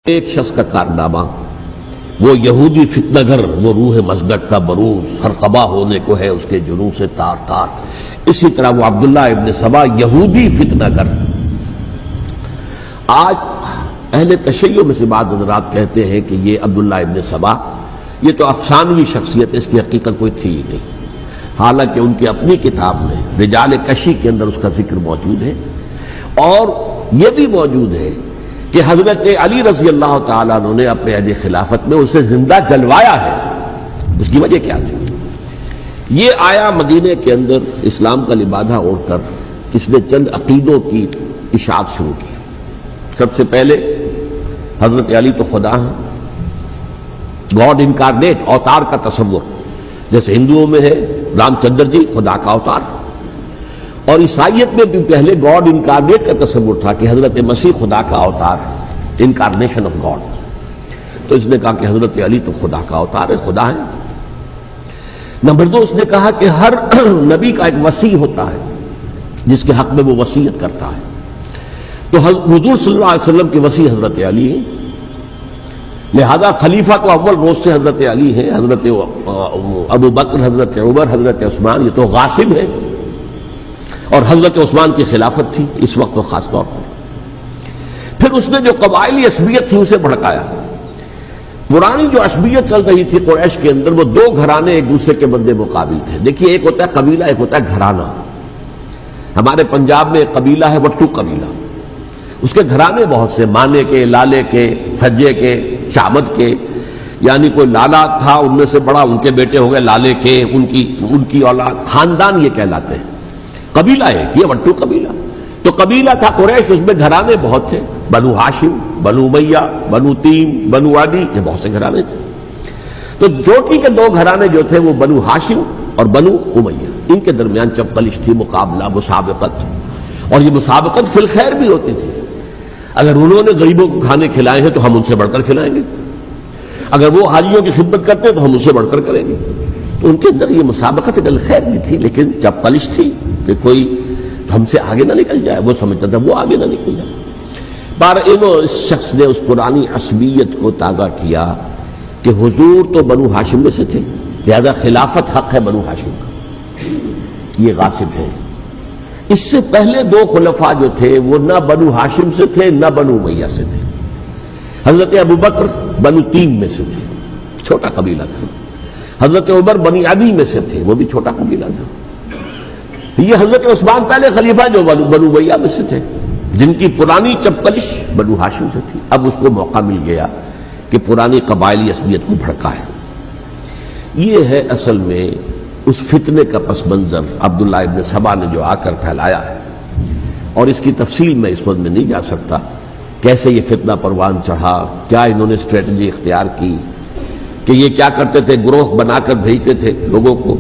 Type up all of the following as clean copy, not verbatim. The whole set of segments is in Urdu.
ایک شخص کا کارنامہ، وہ یہودی فتنہ گر، وہ روح مسگٹ کا بروز، ہر قبا ہونے کو ہے اس کے جنوں سے تار تار۔ اسی طرح وہ عبداللہ ابن سبا یہودی فتنہ گر۔ آج اہل تشیع میں سے بعض حضرات کہتے ہیں کہ یہ عبداللہ ابن سبا یہ تو افسانوی شخصیت ہے، اس کی حقیقت کوئی تھی ہی نہیں، حالانکہ ان کی اپنی کتاب میں رجال کشی کے اندر اس کا ذکر موجود ہے، اور یہ بھی موجود ہے کہ حضرت علی رضی اللہ تعالیٰ عنہ نے اپنے عہد خلافت میں اسے زندہ جلوایا ہے۔ اس کی وجہ کیا تھی؟ یہ آیا مدینے کے اندر اسلام کا لبادہ اوڑھ کر، اس نے چند عقیدوں کی اشاعت شروع کی۔ سب سے پہلے حضرت علی تو خدا ہیں، گاڈ انکارنیٹ، اوتار کا تصور، جیسے ہندوؤں میں ہے رام چندر جی خدا کا اوتار، اور عیسائیت میں بھی پہلے گاڈ انکارنیٹ کا تصور تھا کہ حضرت مسیح خدا کا اوتار ہے، انکارنیشن آف گاڈ۔ تو اس نے کہا کہ حضرت علی تو خدا کا اوتار ہے، خدا ہے۔ نمبر دو، اس نے کہا کہ ہر نبی کا ایک وصی ہوتا ہے جس کے حق میں وہ وصیت کرتا ہے، تو حضور صلی اللہ علیہ وسلم کے وصی حضرت علی ہیں، لہذا خلیفہ تو اول روز سے حضرت علی ہیں، حضرت ابو بکر، حضرت عمر، حضرت عثمان یہ تو غاصب ہیں، اور حضرت عثمان کی خلافت تھی اس وقت تو خاص طور پر۔ پھر اس نے جو قبائلی عصبیت تھی اسے بھڑکایا۔ پرانی جو عصبیت چل رہی تھی قریش کے اندر، وہ دو گھرانے ایک دوسرے کے مد مقابل تھے۔ دیکھیے، ایک ہوتا ہے قبیلہ، ایک ہوتا ہے گھرانہ۔ ہمارے پنجاب میں ایک قبیلہ ہے وٹو قبیلہ، اس کے گھرانے بہت سے، مانے کے، لالے کے، سجے کے، شامت کے، یعنی کوئی لالا تھا ان میں سے بڑا، ان کے بیٹے ہو گئے لالے کے، ان کی اولاد، خاندان یہ کہلاتے ہیں۔ قبیلہ ایک، یہ وٹو قبیلہ۔ تو قبیلہ تھا قریش، اس میں گھرانے بہت تھے، بنو ہاشم، بنو امیہ، بنو تیم، بنو عدی، یہ بہت سے گھرانے تھے۔ تو چوٹی کے دو گھرانے جو تھے وہ بنو ہاشم اور بنو امیہ، ان کے درمیان چپقلش تھی، مقابلہ، مسابقت، اور یہ مسابقت فی الخیر بھی ہوتی تھی۔ اگر انہوں نے غریبوں کو کھانے کھلائے ہیں تو ہم ان سے بڑھ کر کھلائیں گے، اگر وہ حاجیوں کی خدمت کرتے ہیں تو ہم ان سے بڑھ کر کریں گے۔ تو ان کے اندر یہ مسابقت فی الخیر بھی تھی، لیکن چپقلش تھی کہ کوئی ہم سے آگے نہ نکل جائے، وہ سمجھتا تھا وہ آگے نہ نکل جائے۔ اس شخص نے اس پرانی عصبیت کو تازہ کیا کہ حضور تو بنو ہاشم میں سے تھے، لہذا خلافت حق ہے بنو ہاشم کا، یہ غاصب ہے۔ اس سے پہلے دو خلفاء جو تھے وہ نہ بنو ہاشم سے تھے نہ بنو امیہ سے تھے۔ حضرت ابو بکر بنو تیم میں سے تھے، چھوٹا قبیلہ تھا۔ حضرت عمر بنی عدی میں سے تھے، وہ بھی چھوٹا قبیلہ تھا۔ یہ حضرت عثمان پہلے خلیفہ جو بنو امیہ میں سے تھے، جن کی پرانی چپقلش بنو ہاشم سے تھی۔ اب اس کو موقع مل گیا کہ پرانی قبائلی عصبیت کو بھڑکائے۔ یہ ہے اصل میں اس فتنے کا پس منظر عبداللہ ابن سبا نے جو آ کر پھیلایا ہے، اور اس کی تفصیل میں اس وقت میں نہیں جا سکتا، کیسے یہ فتنہ پروان چڑھا، کیا انہوں نے اسٹریٹجی اختیار کی، کہ یہ کیا کرتے تھے، گروہ بنا کر بھیجتے تھے لوگوں کو،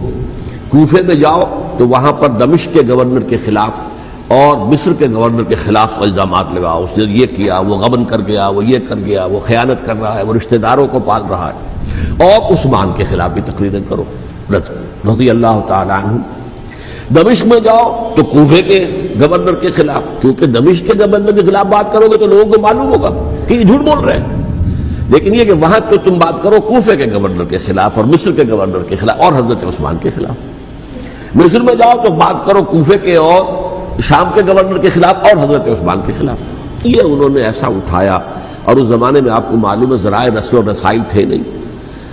کوفے میں جاؤ تو وہاں پر دمشق کے گورنر کے خلاف اور مصر کے گورنر کے خلاف الزامات لگاؤ، اس نے یہ کیا، وہ غبن کر گیا، وہ یہ کر گیا، وہ خیانت کر رہا ہے، وہ رشتہ داروں کو پال رہا ہے، اور عثمان کے خلاف بھی تقریریں کرو رضی اللہ تعالیٰ عنہ۔ دمشق میں جاؤ تو کوفے کے گورنر کے خلاف، کیونکہ دمشق کے گورنر کے خلاف بات کرو گے تو لوگوں کو معلوم ہوگا کہ یہ جھوٹ بول رہے ہیں، لیکن یہ کہ وہاں تو تم بات کرو کوفے کے گورنر کے خلاف اور مصر کے گورنر کے خلاف اور حضرت عثمان کے خلاف۔ مصر میں جاؤ تو بات کرو کوفے کے اور شام کے گورنر کے خلاف اور حضرت عثمان کے خلاف۔ یہ انہوں نے ایسا اٹھایا، اور اس زمانے میں آپ کو معلوم ہے ذرائع رسل و رسائل تھے نہیں،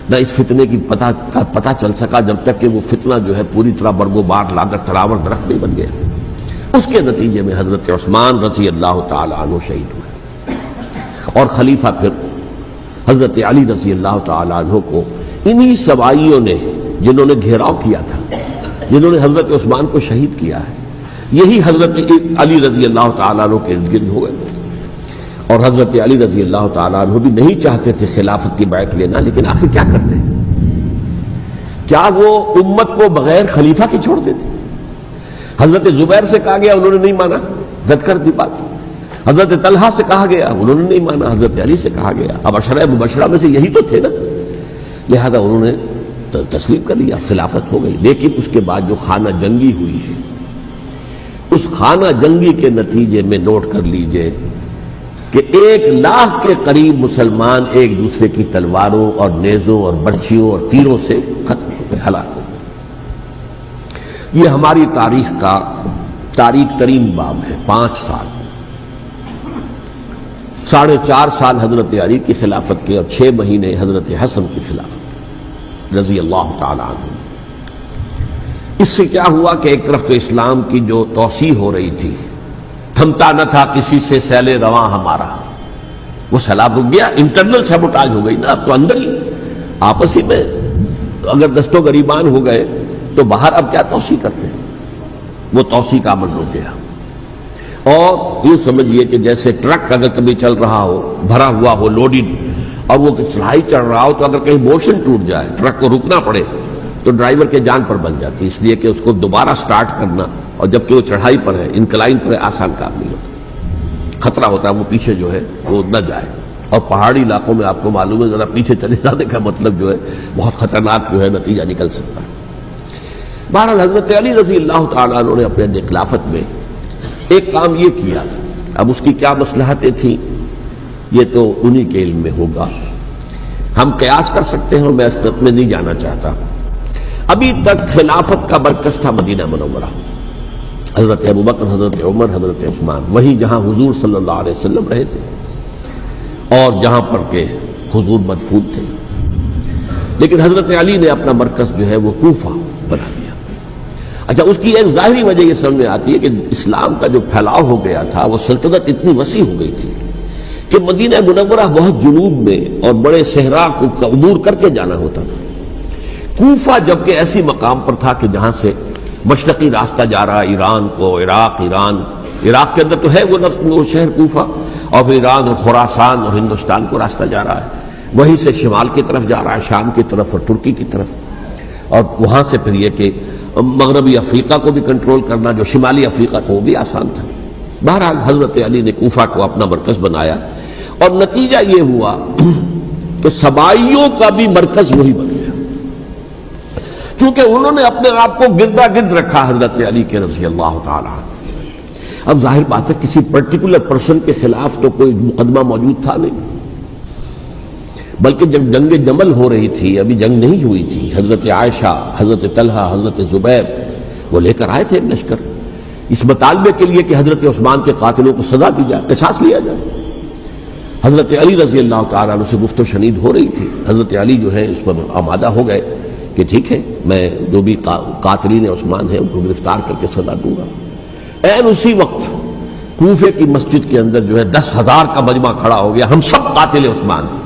نہ اس فتنے کی پتہ چل سکا جب تک کہ وہ فتنہ جو ہے پوری طرح برگو بار لا کر تراور درخت نہیں بن گیا۔ اس کے نتیجے میں حضرت عثمان رضی اللہ تعالیٰ عنہ شہید ہوئے، اور خلیفہ پھر حضرت علی رضی اللہ تعالیٰ عنہ کو انہی سوائیوں نے، جنہوں نے گھیراؤ کیا تھا، جنہوں نے حضرت عثمان کو شہید کیا ہے، یہی حضرت علی رضی اللہ تعالیٰ عنہ کے ارد گرد ہو گئے۔ اور حضرت علی رضی اللہ تعالیٰ عنہ بھی نہیں چاہتے تھے خلافت کی بیعت لینا، لیکن آخر کیا کرتے؟ کیا وہ امت کو بغیر خلیفہ کے چھوڑ دیتے؟ حضرت زبیر سے کہا گیا، انہوں نے نہیں مانا، رد کر دی بات۔ حضرت طلحہ سے کہا گیا، انہوں نے نہیں مانا۔ حضرت علی سے کہا گیا، اب عشرہ مبشرہ میں سے یہی تو تھے نا، لہذا انہوں نے تسلیم کر لیا، خلافت ہو گئی۔ لیکن اس کے بعد جو خانہ جنگی ہوئی ہے، اس خانہ جنگی کے نتیجے میں نوٹ کر لیجئے کہ 1,00,000 کے قریب مسلمان ایک دوسرے کی تلواروں اور نیزوں اور برچھیوں اور تیروں سے ختم ہو گئے، ہلاک ہو گئے۔ یہ ہماری تاریخ کا تاریخ ترین باب ہے۔ 5 سال، 4.5 سال حضرت علی کی خلافت کے اور 6 مہینے حضرت حسن کی خلافت کے رضی اللہ تعالی عنہ۔ اس سے کیا ہوا کہ ایک طرف تو اسلام کی جو توسیع ہو رہی تھی، تھمتا نہ تھا کسی سے سیل رواں ہمارا، وہ سیلاب رک گیا، انٹرنل سیبوٹاج ہو گئی نا، اب تو اندر ہی آپس ہی میں اگر دست و گریبان ہو گئے تو باہر اب کیا توسیع کرتے ہیں، وہ توسیع کا عمل رک گیا۔ اور یوں سمجھیے کہ جیسے ٹرک اگر کبھی چل رہا ہو، بھرا ہوا ہو، لوڈڈ، اور وہ چڑھائی چڑھ رہا ہو، تو اگر کہیں موشن ٹوٹ جائے، ٹرک کو رکنا پڑے، تو ڈرائیور کے جان پر بن جاتی، اس لیے کہ اس کو دوبارہ سٹارٹ کرنا، اور جبکہ وہ چڑھائی پر ہے، انکلائن پر ہے، آسان کام نہیں ہوتا، خطرہ ہوتا ہے وہ پیچھے جو ہے وہ نہ جائے۔ اور پہاڑی علاقوں میں آپ کو معلوم ہے ذرا پیچھے چلے جانے کا مطلب جو ہے بہت خطرناک جو ہے نتیجہ نکل سکتا ہے۔ بہرحال حضرت علی رضی اللہ تعالیٰ عنہ نے اپنے خلافت میں ایک کام یہ کیا، اب اس کی کیا مصلحتیں تھیں یہ تو انہی کے علم میں ہوگا، ہم قیاس کر سکتے ہیں اور میں اس میں نہیں جانا چاہتا۔ ابھی تک خلافت کا مرکز تھا مدینہ منورہ، حضرت ابوبکر، حضرت عمر، حضرت عثمان، وہی جہاں حضور صلی اللہ علیہ وسلم رہے تھے اور جہاں پر کہ حضور مدفون تھے۔ لیکن حضرت علی نے اپنا مرکز جو ہے وہ کوفہ بنا دیا۔ اچھا، اس کی ایک ظاہری وجہ یہ سامنے آتی ہے کہ اسلام کا جو پھیلاؤ ہو گیا تھا، وہ سلطنت اتنی وسیع ہو گئی تھی کہ مدینہ منورہ بہت جنوب میں اور بڑے صحرا کو عبور کر کے جانا ہوتا تھا۔ کوفہ جبکہ ایسی مقام پر تھا کہ جہاں سے مشرقی راستہ جا رہا ایران کو، عراق کے اندر تو ہے وہ شہر کوفہ، اور پھر ایران اور خراسان اور ہندوستان کو راستہ جا رہا ہے، وہیں سے شمال کی طرف جا رہا ہے، شام کی طرف اور ترکی کی طرف، اور وہاں سے پھر یہ کہ مغربی افریقہ کو بھی کنٹرول کرنا، جو شمالی افریقہ کو بھی آسان تھا۔ بہرحال حضرت علی نے کوفہ کو اپنا مرکز بنایا، اور نتیجہ یہ ہوا کہ سبائیوں کا بھی مرکز وہی بن گیا، چونکہ انہوں نے اپنے آپ کو گردا گرد رکھا حضرت علی کے رضی اللہ تعالیٰ عنہ۔ اب ظاہر بات ہے کسی پرٹیکولر پرسن کے خلاف تو کوئی مقدمہ موجود تھا نہیں، بلکہ جب جنگ جمل ہو رہی تھی، ابھی جنگ نہیں ہوئی تھی، حضرت عائشہ، حضرت طلحہ، حضرت زبیر وہ لے کر آئے تھے لشکر اس مطالبے کے لیے کہ حضرت عثمان کے قاتلوں کو سزا دی جائے، قصاص لیا جائے۔ حضرت علی رضی اللہ تعالیٰ عنہ سے گفت و شنید ہو رہی تھی، حضرت علی جو ہے اس پر آمادہ ہو گئے کہ ٹھیک ہے، میں جو بھی قاتلین عثمان ہیں ان کو گرفتار کر کے سزا دوں گا۔ عین اسی وقت کوفے کی مسجد کے اندر جو ہے 10,000 کا مجمع کھڑا ہو گیا، ہم سب قاتل عثمان ہیں،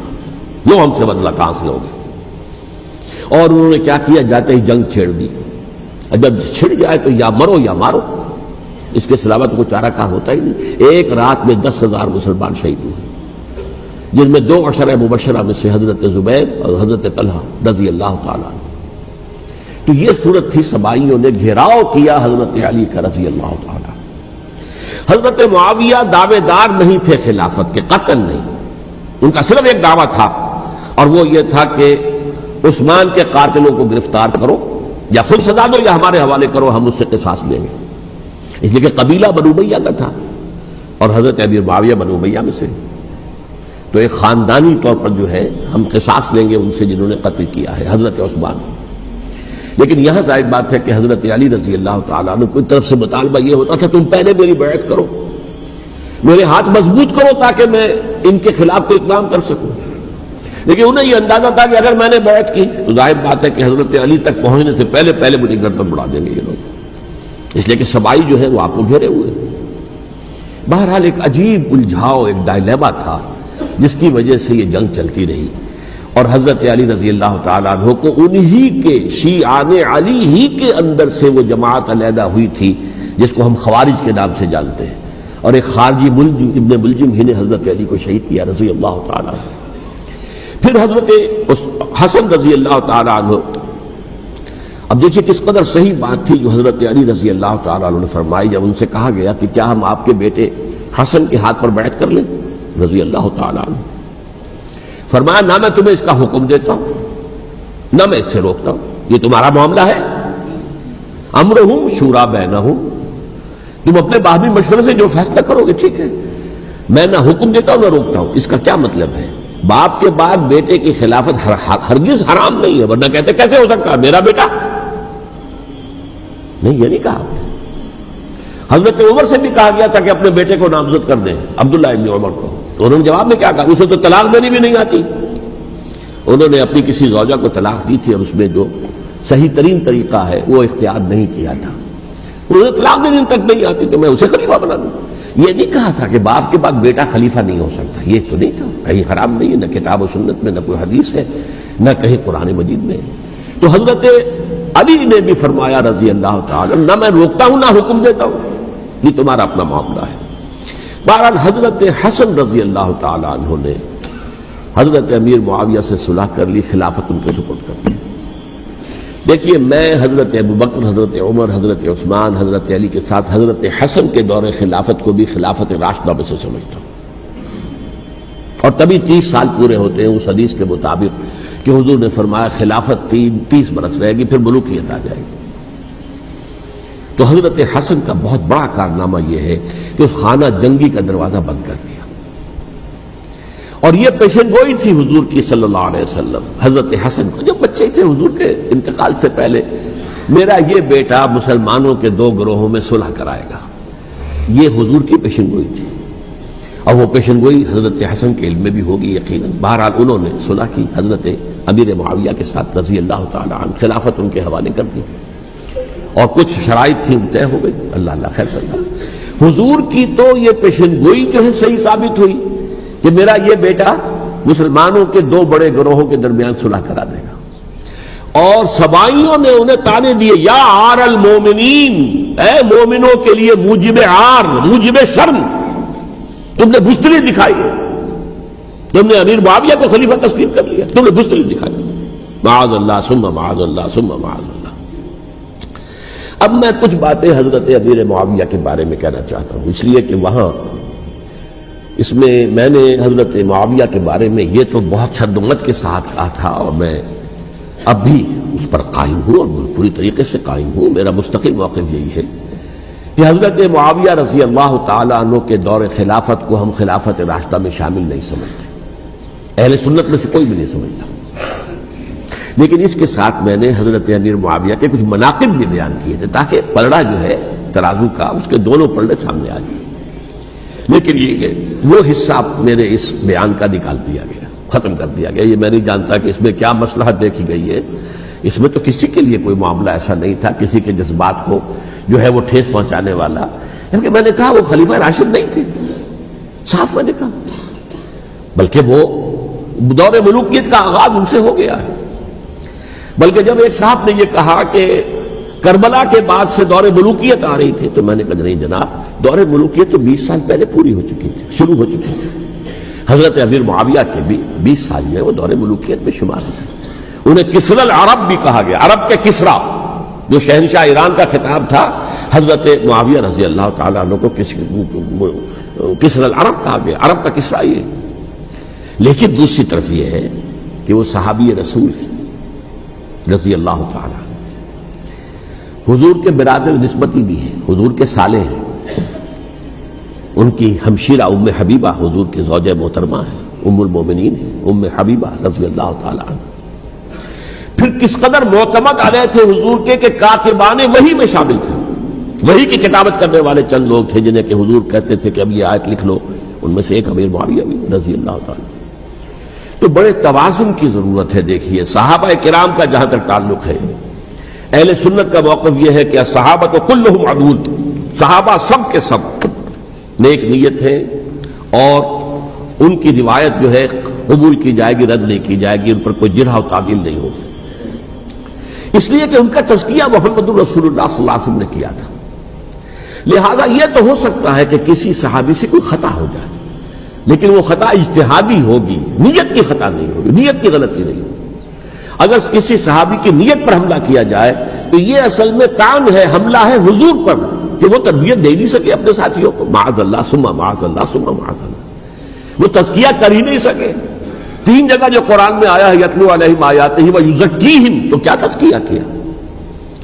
لو ہم سے بدلہ کہاں سے ہوگا۔ اور انہوں نے کیا کیا، جاتے ہی جنگ چھیڑ دی، جب چھڑ جائے تو یا مرو یا مارو، اس کے علاوہ تو کوئی چارہ کار ہوتا ہی نہیں۔ ایک رات میں 10,000 مسلمان شہید ہوئے، جن میں 2 عشرہ مبشرہ میں سے حضرت زبیر اور حضرت طلحہ رضی اللہ تعالیٰ عنہ۔ تو یہ صورت تھی، سبائیوں نے گھیراؤ کیا حضرت علی کا رضی اللہ تعالیٰ۔ حضرت معاویہ دعوے دار نہیں تھے خلافت کے، قطعاً نہیں، ان کا صرف ایک دعویٰ تھا، اور وہ یہ تھا کہ عثمان کے قاتلوں کو گرفتار کرو، یا خود سزا دو یا ہمارے حوالے کرو، ہم اس سے قصاص لیں گے۔ اس لیے کہ قبیلہ بنو امیہ کا تھا، اور حضرت ابی معاویہ بنو امیہ میں سے، تو ایک خاندانی طور پر جو ہے ہم قصاص لیں گے ان سے جنہوں نے قتل کیا ہے حضرت عثمان کو۔ لیکن یہاں ظاہر بات ہے کہ حضرت علی رضی اللہ تعالیٰ عنہ کی طرف سے مطالبہ یہ ہوتا تھا تم پہلے میری بیعت کرو، میرے ہاتھ مضبوط کرو تاکہ میں ان کے خلاف کوئی اقدام کر سکوں۔ لیکن انہیں یہ اندازہ تھا کہ اگر میں نے بیعت کی تو ظاہر بات ہے کہ حضرت علی تک پہنچنے سے پہلے مجھے گردن بڑھا دیں گے یہ لوگ، اس لیے کہ سبائی جو ہے وہ آپ کو گھیرے ہوئے۔ بہرحال ایک عجیب الجھاؤ، ایک ڈائلیما تھا جس کی وجہ سے یہ جنگ چلتی رہی، اور حضرت علی رضی اللہ تعالیٰ عنہ کو انہی کے شیعان علی ہی کے اندر سے وہ جماعت علیحدہ ہوئی تھی جس کو ہم خوارج کے نام سے جانتے ہیں، اور ایک خارجی ابن ملجم ہی نے حضرت علی کو شہید کیا رضی اللہ تعالیٰ عنہ۔ پھر حضرت حسن رضی اللہ تعالیٰ عنہ، اب دیکھیے کس قدر صحیح بات تھی جو حضرت علی رضی اللہ تعالیٰ عنہ نے فرمائی جب ان سے کہا گیا کہ کیا ہم آپ کے بیٹے حسن کے ہاتھ پر بیعت کر لیں رضی اللہ تعالیٰ عنہ۔ فرمایا نہ میں تمہیں اس کا حکم دیتا ہوں نہ میں اس سے روکتا ہوں، یہ تمہارا معاملہ ہے، امرہم شورا بینہم، تم اپنے باہمی مشورے سے جو فیصلہ کرو گے ٹھیک ہے، میں نہ حکم دیتا ہوں نہ روکتا ہوں. اس کا کیا مطلب ہے؟ باپ کے بعد بیٹے کی خلافت ہرگز حرام نہیں ہے، ورنہ کہتے کیسے ہو سکتا ہے میرا بیٹا؟ نہیں، یہ نہیں کہا. حضرت عمر سے بھی کہا گیا تھا کہ اپنے بیٹے کو نامزد کر دیں، عبداللہ ابن عمر کو، تو انہوں نے جواب میں کیا کہا؟ اسے تو طلاق دینی بھی نہیں آتی. انہوں نے اپنی کسی زوجہ کو طلاق دی تھی اور اس میں جو صحیح ترین طریقہ ہے وہ اختیار نہیں کیا تھا. انہوں نے طلاق دینے تک نہیں آتی تو میں اسے خلیفہ بنا دوں. یہ نہیں کہا تھا کہ باپ کے بعد بیٹا خلیفہ نہیں ہو سکتا، یہ تو نہیں تھا. کہیں حرام نہیں ہے، نہ کتاب و سنت میں، نہ کوئی حدیث ہے، نہ کہیں قرآن مجید میں. تو حضرت علی نے بھی فرمایا رضی اللہ تعالی، نہ میں روکتا ہوں نہ حکم دیتا ہوں، یہ تمہارا اپنا معاملہ ہے. بہرحال حضرت حسن رضی اللہ تعالی عنہ نے حضرت امیر معاویہ سے صلح کر لی، خلافت ان کے سپرد کر دی. دیکھیے، میں حضرت ابوبکر، حضرت عمر، حضرت عثمان، حضرت علی کے ساتھ حضرت حسن کے دور خلافت کو بھی خلافت راشدہ میں سے سمجھتا ہوں. اور تبھی 30 سال پورے ہوتے ہیں اس حدیث کے مطابق کہ حضور نے فرمایا خلافت 30 برس رہے گی، پھر ملوکیت آ جائے گی. تو حضرت حسن کا بہت بڑا کارنامہ یہ ہے کہ اس خانہ جنگی کا دروازہ بند کر دیا. اور یہ پیشن گوئی تھی حضور کی صلی اللہ علیہ وسلم حضرت حسن کو، جب بچے تھے حضور کے انتقال سے پہلے، میرا یہ بیٹا مسلمانوں کے 2 گروہوں میں صلح کرائے گا. یہ حضور کی پیشن گوئی تھی، اور وہ پیشن گوئی حضرت حسن کے علم میں بھی ہوگی یقیناً. بہرحال انہوں نے صلح کی حضرت امیر معاویہ کے ساتھ رضی اللہ تعالی عنہ، خلافت ان کے حوالے کر دی، اور کچھ شرائط تھیں طے ہو گئی. اللہ خیر صلی اللہ. حضور کی تو یہ پیشن گوئی جو ہے صحیح ثابت ہوئی کہ میرا یہ بیٹا مسلمانوں کے 2 بڑے گروہوں کے درمیان صلح کرا دے گا. اور سبائیوں نے انہیں تانے دیے، یا عار المومنین، اے مومنوں کے لیے موجب عار، موجب شرم، تم نے بزدلی دکھائی ہے، تم نے امیر معاویہ کو خلیفہ تسلیم کر لیا، تم نے بزدلی دکھائی. معاذ اللہ ثم معاذ اللہ ثم معاذ اللہ. اب میں کچھ باتیں حضرت امیر معاویہ کے بارے میں کہنا چاہتا ہوں، اس لیے کہ وہاں اس میں نے حضرت معاویہ کے بارے میں یہ تو بہت شدت کے ساتھ کہا تھا، اور میں اب بھی اس پر قائم ہوں اور پوری طریقے سے قائم ہوں. میرا مستقل موقف یہی ہے کہ حضرت معاویہ رضی اللہ تعالیٰ عنہ کے دور خلافت کو ہم خلافت راشدہ میں شامل نہیں سمجھتے، اہل سنت میں سے کوئی بھی نہیں سمجھتا. لیکن اس کے ساتھ میں نے حضرت امیر معاویہ کے کچھ مناقب بھی بیان کیے تھے تاکہ پلڑا جو ہے ترازو کا اس کے دونوں پلڑے سامنے آ جائیں. لیکن یہ کہ وہ حصہ میرے اس بیان کا نکال دیا گیا، ختم کر دیا گیا. یہ میں نہیں جانتا کہ اس میں کیا مصلحت دیکھی گئی ہے. اس میں تو کسی کے لیے کوئی معاملہ ایسا نہیں تھا کسی کے جذبات کو جو ہے وہ ٹھیس پہنچانے والا. کیونکہ میں نے کہا وہ خلیفہ راشد نہیں تھے، صاف میں نے کہا، بلکہ وہ دور ملوکیت کا آغاز ان سے ہو گیا ہے. بلکہ جب ایک صاحب نے یہ کہا کہ کربلا کے بعد سے دور ملوکیت آ رہی تھی، تو میں نے کہا نہیں جناب، دور ملوکیت تو 20 سال پہلے پوری ہو چکی تھی، شروع ہو چکی تھی. حضرت امیر معاویہ کے بھی 20 سال میں وہ دور ملوکیت میں شمار ہوتے. انہیں کسرى العرب بھی کہا گیا، عرب کے کسریٰ، جو شہنشاہ ایران کا خطاب تھا، حضرت معاویہ رضی اللہ تعالیٰ عنہ کو کسرى العرب کہا گیا، عرب کا کسریٰ یہ. لیکن دوسری طرف یہ ہے کہ وہ صحابی رسول ہیں رضی اللہ تعالیٰ، حضور کے برادر نسبتی بھی ہیں، حضور کے سالے ہیں. ان کی ہمشیرہ ام حبیبہ حضور کی زوجہ محترمہ ہیں، ام المومنین ہیں، ام حبیبہ رضی اللہ تعالیٰ عنہ. پھر کس قدر معتمد علیہ تھے حضور کے کہ کاتبان وحی میں شامل تھے. وحی کی کتابت کرنے والے چند لوگ تھے جنہیں کہ حضور کہتے تھے کہ اب یہ آیت لکھ لو. ان میں سے ایک امیر معاویہ بھی رضی اللہ تعالیٰ. تو بڑے توازن کی ضرورت ہے. دیکھیے صحابہ کرام کا جہاں تک تعلق ہے، اہل سنت کا موقف یہ ہے کہ صحابہ کلہم عدول، صحابہ سب کے سب نیک نیت ہیں، اور ان کی روایت جو ہے قبول کی جائے گی، رد نہیں کی جائے گی، ان پر کوئی جرح و تعدیل نہیں ہوگی. اس لیے کہ ان کا تزکیہ محمد رسول اللہ صلی اللہ علیہ وسلم نے کیا تھا. لہذا یہ تو ہو سکتا ہے کہ کسی صحابی سے کوئی خطا ہو جائے، لیکن وہ خطا اجتہادی ہوگی، نیت کی خطا نہیں ہوگی، نیت کی غلطی نہیں ہوگی. اگر کسی صحابی کی نیت پر حملہ کیا جائے تو یہ اصل میں طعن ہے، حملہ ہے حضور پر کہ وہ تربیت دے نہیں سکے اپنے ساتھیوں کو. معاذ اللہ ثم معاذ اللہ ثم معاذ اللہ، وہ تزکیہ کر ہی نہیں سکے. 3 جگہ جو قرآن میں آیا ہے یتلو علیہم آیاتہ ویزکیہم، تو کیا تزکیہ کیا؟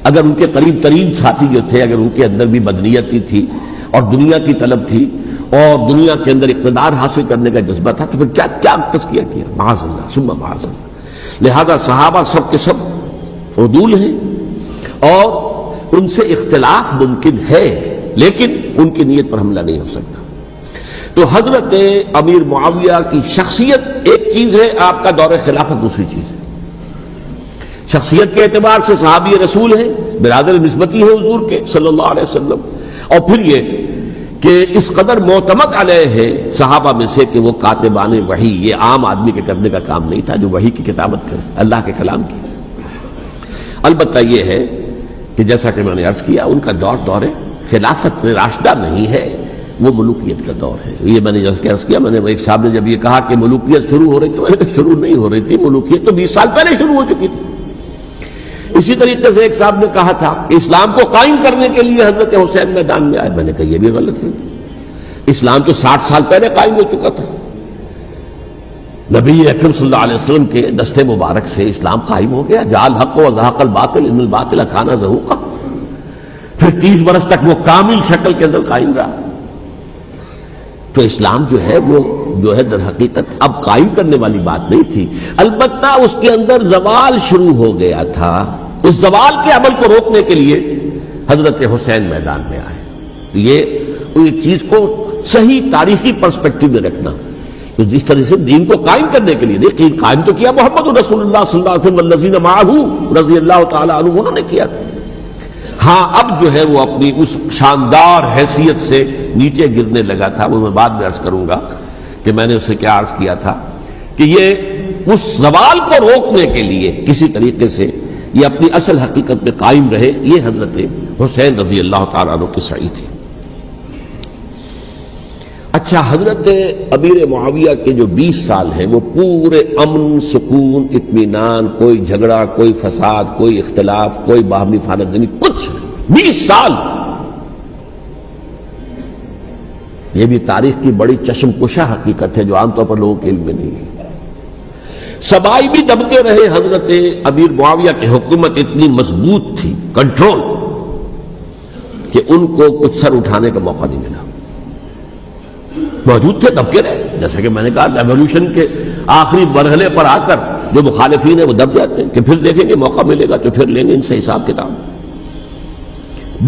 اگر ان کے قریب ترین ساتھی جو تھے، اگر ان کے اندر بھی بدنیتی تھی اور دنیا کی طلب تھی، اور دنیا کے اندر اقتدار حاصل کرنے کا جذبہ تھا، تو پھر کیا کیا تزکیہ کیا؟ معاذ اللہ ثم معاذ اللہ۔ لہذا صحابہ سب کے سب عدول ہیں اور ان سے اختلاف ممکن ہے، لیکن ان کی نیت پر حملہ نہیں ہو سکتا۔ تو حضرت امیر معاویہ کی شخصیت ایک چیز ہے، آپ کا دور خلافت دوسری چیز ہے۔ شخصیت کے اعتبار سے صحابی رسول ہیں، برادر نسبتی ہیں حضور کے صلی اللہ علیہ وسلم، اور پھر یہ کہ اس قدر معتمد علیہ ہے صحابہ میں سے کہ وہ کاتبان وحی، یہ عام آدمی کے کرنے کا کام نہیں تھا جو وحی کی کتابت کرے، اللہ کے کلام کی۔ البتہ یہ ہے کہ جیسا کہ میں نے عرض کیا، ان کا دور خلافت راشدہ نہیں ہے، وہ ملوکیت کا دور ہے۔ یہ میں نے جیسا کہ عرض کیا، میں نے ایک صاحب نے جب یہ کہا کہ ملوکیت شروع ہو رہی تھی، میں نے کہا شروع نہیں ہو رہی تھی، ملوکیت تو 20 سال پہلے شروع ہو چکی تھی۔ اسی طریقے سے ایک صاحب نے کہا تھا کہ اسلام کو قائم کرنے کے لیے حضرت حسین میدان میں آئے، میں نے کہا یہ بھی غلط ہے، اسلام تو 60 سال پہلے قائم ہو چکا تھا، نبی اکرم صلی اللہ علیہ وسلم کے دست مبارک سے اسلام قائم ہو گیا، جعل حق و زہق الباطل ان الباطل کان زہوقا، پھر 30 برس تک وہ کامل شکل کے اندر قائم رہا۔ تو اسلام جو ہے در حقیقت اب قائم کرنے والی بات نہیں تھی، البتہ اس کے اندر زوال شروع ہو گیا تھا، اس زوال کے عمل کو روکنے کے لیے حضرت حسین میدان میں آئے۔ یہ چیز کو صحیح تاریخی پرسپیکٹو میں رکھنا، تو جس طرح سے دین کو قائم کرنے کے لیے دیکھیں، قائم تو کیا محمد رسول اللہ صلی اللہ علیہ وسلم والذین معہ رضی اللہ تعالی عنہ، انہوں نے کیا تھا۔ ہاں اب جو ہے وہ اپنی اس شاندار حیثیت سے نیچے گرنے لگا تھا، وہ میں بعد میں عرض کروں گا کہ میں نے اسے کیا عرض کیا تھا کہ یہ اس زوال کو روکنے کے لیے کسی طریقے سے یہ اپنی اصل حقیقت میں قائم رہے، یہ حضرت حسین رضی اللہ تعالیٰ عنہ کی سعی تھی۔ اچھا، حضرت امیر معاویہ کے جو 20 سال ہیں وہ پورے امن، سکون، اطمینان، کوئی جھگڑا، کوئی فساد، کوئی اختلاف، کوئی باہمی خاندانی، کچھ 20 سال۔ یہ بھی تاریخ کی بڑی چشم کشا حقیقت ہے جو عام طور پر لوگوں کے علم میں نہیں ہے۔ سبائی بھی دبتے رہے، حضرت امیر معاویہ کی حکومت اتنی مضبوط تھی، کنٹرول، کہ ان کو کچھ سر اٹھانے کا موقع نہیں ملا۔ موجود تھے، دبکے رہے، جیسا کہ میں نے کہا ریولوشن کے آخری مرحلے پر آ کر جو مخالفین ہیں وہ دب جاتے ہیں کہ پھر دیکھیں گے موقع ملے گا تو پھر لیں گے ان سے حساب کتاب۔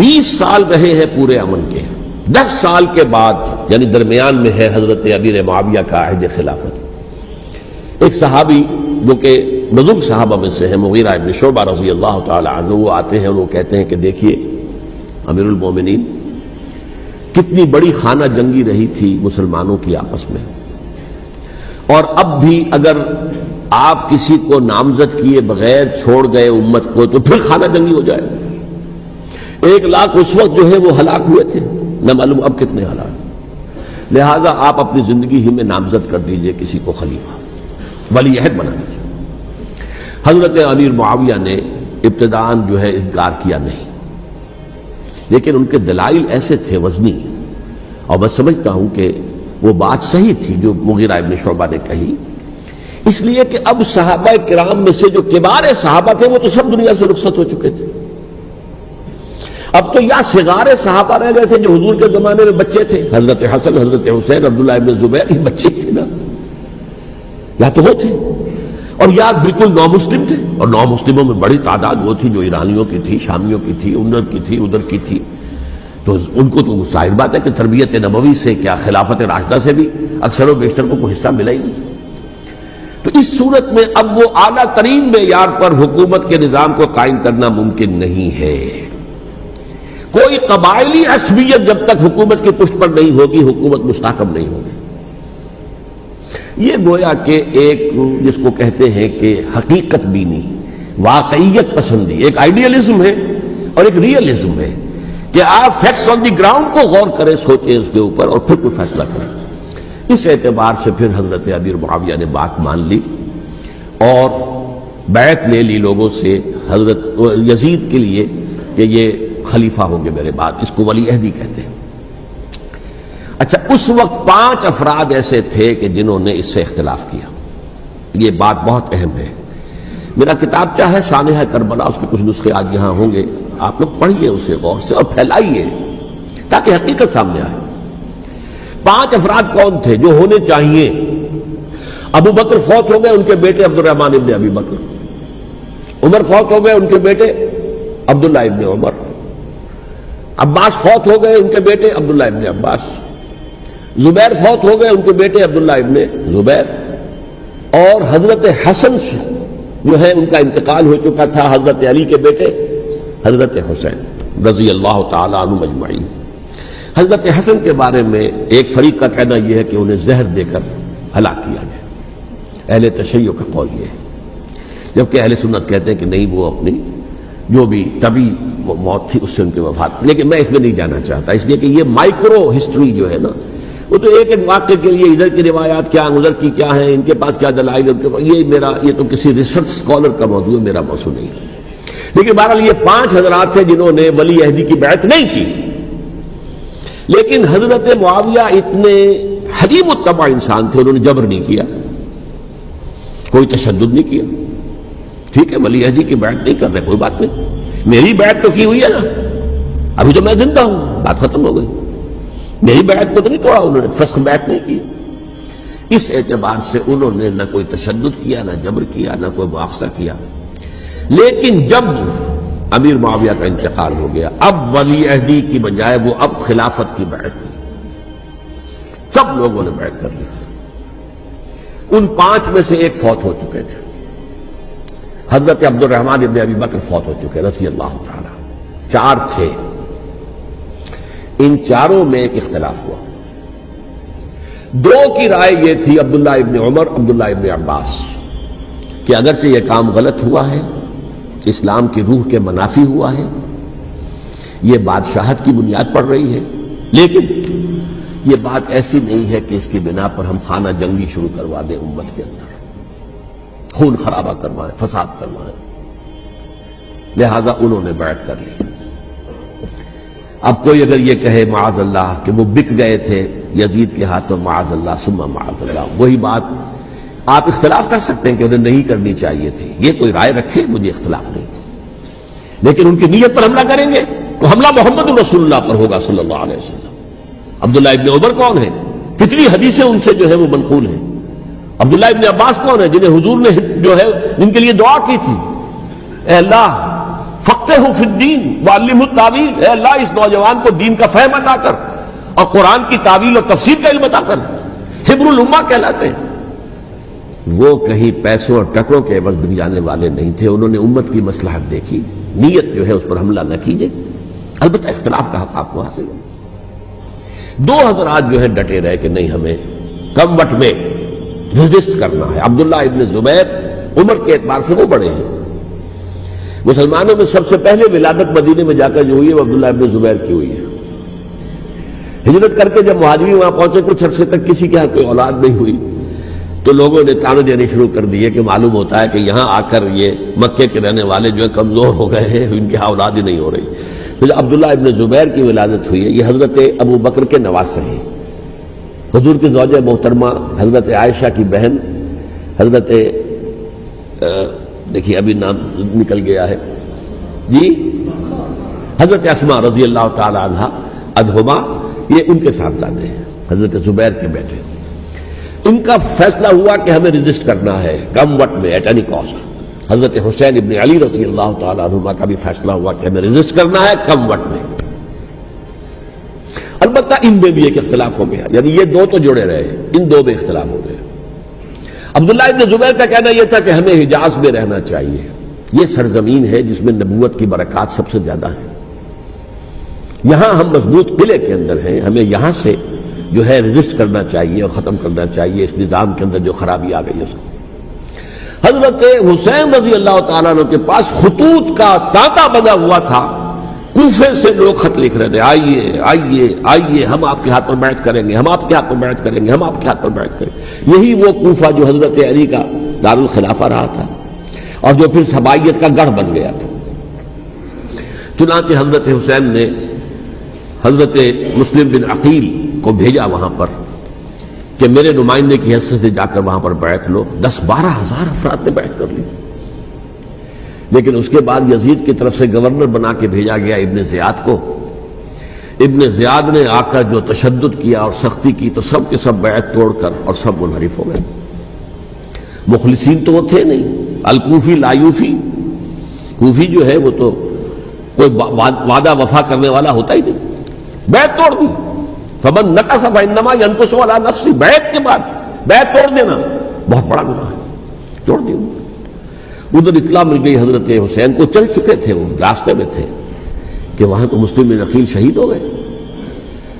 20 سال رہے ہیں پورے امن کے، 10 سال کے بعد یعنی درمیان میں ہے حضرت امیر معاویہ کا عہد خلافت۔ ایک صحابی جو کہ بزرگ صحابہ میں سے ہیں، مغیرہ ابن شعبہ رضی اللہ تعالی عنہ، وہ آتے ہیں اور وہ کہتے ہیں کہ دیکھیے امیر المومنین، کتنی بڑی خانہ جنگی رہی تھی مسلمانوں کی آپس میں، اور اب بھی اگر آپ کسی کو نامزد کیے بغیر چھوڑ گئے امت کو تو پھر خانہ جنگی ہو جائے۔ 1 لاکھ اس وقت جو ہے وہ ہلاک ہوئے تھے، نہ معلوم اب کتنے ہلاک۔ لہٰذا آپ اپنی زندگی ہی میں نامزد کر دیجئے کسی کو خلیفہ، ولی عہد بنا دیجئے۔ حضرت امیر معاویہ نے ابتداءً جو ہے انکار کیا نہیں، لیکن ان کے دلائل ایسے تھے وزنی، اور میں سمجھتا ہوں کہ وہ بات صحیح تھی جو مغیرہ ابن شعبہ نے کہی، اس لیے کہ اب صحابہ کرام میں سے جو کبار صحابہ تھے وہ تو سب دنیا سے رخصت ہو چکے تھے۔ اب تو یا صغار صحابہ رہ گئے تھے جو حضور کے زمانے میں بچے تھے، حضرت حسن، حضرت حسین، عبداللہ ابن زبیر، یہ بچے تھے نا، یا تو وہ تھے، اور یا بالکل نو مسلم تھے، اور نو مسلموں میں بڑی تعداد وہ تھی جو ایرانیوں کی تھی، شامیوں کی تھی، ادھر کی تھی، ادھر کی تھی، تو ان کو تو ظاہر بات ہے کہ تربیت نبوی سے کیا خلافت راشدہ سے بھی اکثر و بیشتر کو کوئی حصہ ملا ہی نہیں۔ تو اس صورت میں اب وہ اعلیٰ ترین معیار پر حکومت کے نظام کو قائم کرنا ممکن نہیں ہے۔ کوئی قبائلی عصبیت جب تک حکومت کی پشت پر نہیں ہوگی، حکومت مستحکم نہیں ہوگی۔ یہ گویا کہ ایک جس کو کہتے ہیں کہ حقیقت بینی، واقعیت پسندی، ایک آئیڈیالزم ہے اور ایک ریئلزم ہے کہ آپ فیکٹس آن دی گراؤنڈ کو غور کریں، سوچیں اس کے اوپر اور پھر کوئی فیصلہ کریں۔ اس اعتبار سے پھر حضرت امیر معاویہ نے بات مان لی اور بیعت لے لی لوگوں سے حضرت یزید کے لیے کہ یہ خلیفہ ہوں گے میرے بعد، اس کو ولی عہدی کہتے ہیں۔ اچھا، اس وقت 5 افراد ایسے تھے کہ جنہوں نے اس سے اختلاف کیا، یہ بات بہت اہم ہے۔ میرا کتاب چاہے سانحہ کربلا، اس کے کچھ نسخے آج یہاں ہوں گے، آپ لوگ پڑھیے اسے غور سے اور پھیلائیے تاکہ حقیقت سامنے آئے۔ 5 افراد کون تھے جو ہونے چاہیے؟ ابو بکر فوت ہو گئے، ان کے بیٹے عبد الرحمن ابن ابی بکر. عمر فوت ہو گئے، ان کے بیٹے عبداللہ ابن عمر. عباس فوت ہو گئے، ان کے بیٹے عبداللہ ابن عباس. زبیر فوت ہو گئے، ان کے بیٹے عبداللہ ابن زبیر. اور حضرت حسن جو ہے ان کا انتقال ہو چکا تھا، حضرت علی کے بیٹے حضرت حسین رضی اللہ تعالی عنہ مجمعین. حضرت حسن کے بارے میں ایک فریق کا کہنا یہ ہے کہ انہیں زہر دے کر ہلاک کیا گیا. اہل تشیع کا قول یہ ہے، جبکہ اہل سنت کہتے ہیں کہ نہیں، وہ اپنی جو بھی طبی موت تھی اس سے ان کی وفات. لیکن میں اس میں نہیں جانا چاہتا، اس لیے کہ یہ مائکرو ہسٹری جو ہے نا، وہ تو ایک ایک واقعے کے لیے ادھر کی روایات کیا، ادھر کی کیا ہے، ان کے پاس کیا دلائل، یہ تو کسی ریسرچ اسکالر کا موضوع ہے، میرا موضوع نہیں ہے. لیکن بہرحال یہ 5 حضرات تھے جنہوں نے ولی عہدی کی بیعت نہیں کی. لیکن حضرت معاویہ اتنے حلیم الطبع انسان تھے، انہوں نے جبر نہیں کیا، کوئی تشدد نہیں کیا. ٹھیک ہے، ولی عہدی کی بیعت نہیں کر رہے، کوئی بات نہیں، میری بیعت تو کی ہوئی ہے نا، ابھی تو میں زندہ ہوں، بات ختم ہو گئی. میری بیعت کو تو نہیں توڑا انہوں نے، فسخ بیعت نہیں کی. اس اعتبار سے انہوں نے نہ کوئی تشدد کیا، نہ جبر کیا، نہ کوئی مواخذہ کیا. لیکن جب امیر معاویہ کا انتقال ہو گیا، اب ولی عہدی کی بجائے وہ اب خلافت کی بیعت ہوئی. سب لوگوں نے بیعت کر لی. ان 5 میں سے ایک فوت ہو چکے تھے. حضرت عبد الرحمن ابن ابی بکر فوت ہو چکے رضی اللہ تعالی. 4 تھے، ان 4 میں ایک اختلاف ہوا. 2 کی رائے یہ تھی، عبداللہ ابن عمر، عبداللہ ابن عباس، کہ اگرچہ یہ کام غلط ہوا ہے، اسلام کی روح کے منافی ہوا ہے، یہ بادشاہت کی بنیاد پڑ رہی ہے، لیکن یہ بات ایسی نہیں ہے کہ اس کی بنا پر ہم خانہ جنگی شروع کروا دیں امت کے اندر، خون خرابہ کروائیں، فساد کروائیں. لہذا انہوں نے بیعت کر لی. اب کوئی اگر یہ کہے معاذ اللہ کہ وہ بک گئے تھے یزید کے ہاتھوں، معاذ اللہ ثم معاذ اللہ، وہی بات آپ اختلاف کر سکتے ہیں کہ انہیں نہیں کرنی چاہیے تھی، یہ کوئی رائے رکھے، مجھے اختلاف نہیں. لیکن ان کی نیت پر حملہ کریں گے تو حملہ محمد رسول اللہ پر ہوگا صلی اللہ علیہ وسلم. عبداللہ ابن عمر کون ہے؟ کتنی حدیثیں ان سے جو ہے وہ منقول ہیں. عبداللہ ابن عباس کون ہے؟ جنہیں حضور نے جو ہے جن کے لیے دعا کی تھی، اے اللہ فقہہ فی الدین وعلمہ التاویل، اے اللہ اس نوجوان کو دین کا فہم عطا کر اور قرآن کی تعویل اور تفسیر کا علم عطا کر. حبر الامہ کہلاتے ہیں. وہ کہیں پیسوں اور ٹکوں کے عوض بک جانے والے نہیں تھے، انہوں نے امت کی مصلحت دیکھی. نیت جو ہے اس پر حملہ نہ کیجئے، البتہ اختلاف کا حق آپ کو حاصل ہو. 2 حضرات جو ہے ڈٹے رہے کہ نہیں، ہمیں کم وٹ میں ریزسٹ کرنا ہے. عبداللہ ابن زبیر عمر کے اعتبار سے وہ بڑے ہیں. مسلمانوں میں سب سے پہلے ولادت مدینے میں جا کر جو ہوئی ہے وہ عبداللہ ابن زبیر کی ہوئی ہے. ہجرت کر کے جب مہاجرین وہاں پہنچے، کچھ عرصے تک کسی کے ہاں کوئی اولاد نہیں ہوئی، تو لوگوں نے تانے دینے شروع کر دیے کہ معلوم ہوتا ہے کہ یہاں آ کر یہ مکے کے رہنے والے جو ہے کمزور ہو گئے ہیں، ان کی اولاد ہی نہیں ہو رہی. تو جب عبداللہ ابن زبیر کی ولادت ہوئی ہے، یہ حضرت ابو بکر کے نواسے ہیں. حضور کی زوجہ محترمہ حضرت عائشہ کی بہن، حضرت دیکھیے ابھی نام نکل گیا ہے جی، حضرت اسماء رضی اللہ تعالی عنہا عنہما، یہ ان کے صاحبزادے ہیں، حضرت زبیر کے بیٹے. ان کا فیصلہ ہوا کہ ہمیں رجسٹ کرنا ہے کم وقت میں، ایٹ اینی کاسٹ. حضرت حسین ابن علی رضی اللہ تعالی عنہما کا بھی فیصلہ ہوا کہ ہمیں رجسٹ کرنا ہے کم وقت میں. البتہ ان میں بھی ایک اختلاف ہو گیا، یعنی یہ 2 تو جڑے رہے، ان 2 میں اختلاف ہو گیا. عبداللہ ابن زبیر کا کہنا یہ تھا کہ ہمیں حجاز میں رہنا چاہیے، یہ سرزمین ہے جس میں نبوت کی برکات سب سے زیادہ ہیں، یہاں ہم مضبوط قلعے کے اندر ہیں، ہمیں یہاں سے جو ہے رجسٹ کرنا چاہیے اور ختم کرنا چاہیے اس نظام کے اندر جو خرابی آ گئی ہے اس کو. حضرت حسین رضی اللہ تعالیٰ عنہ کے پاس خطوط کا تانتا بنا ہوا تھا، کوفے سے لوگ خط لکھ رہے تھے، آئیے آئیے آئیے، ہم آپ کے ہاتھ پر بیعت کریں گے، ہم آپ کے ہاتھ پر بیعت کریں گے، ہم آپ کے ہاتھ پر بیعت کریں گے. یہی وہ کوفہ جو حضرت علی کا دارالخلافہ رہا تھا اور جو پھر سبائیت کا گڑھ بن گیا تھا. چنانچہ حضرت حسین نے حضرت مسلم بن عقیل کو بھیجا وہاں پر کہ میرے نمائندے کی حیثیت سے جا کر وہاں پر بیعت لو. 10-12 ہزار افراد نے بیعت کر لی. لیکن اس کے بعد یزید کی طرف سے گورنر بنا کے بھیجا گیا ابن زیاد کو. ابن زیاد نے آ کر جو تشدد کیا اور سختی کی تو سب کے سب بیعت توڑ کر اور سب منحرف ہو گئے. مخلصین تو وہ تھے نہیں. الکوفی لایوفی، کوفی جو ہے وہ تو کوئی وعدہ وفا کرنے والا ہوتا ہی نہیں، بیعت توڑ دی. فمن نقص فانما ينقص على نفسه، بیعت کے بعد بیعت توڑ دینا بہت بڑا گناہ ہے، توڑ دی. ادھر اطلاع مل گئی حضرت حسین کو، چل چکے تھے، وہ راستے میں تھے کہ وہاں تو مسلم بن عقیل شہید ہو گئے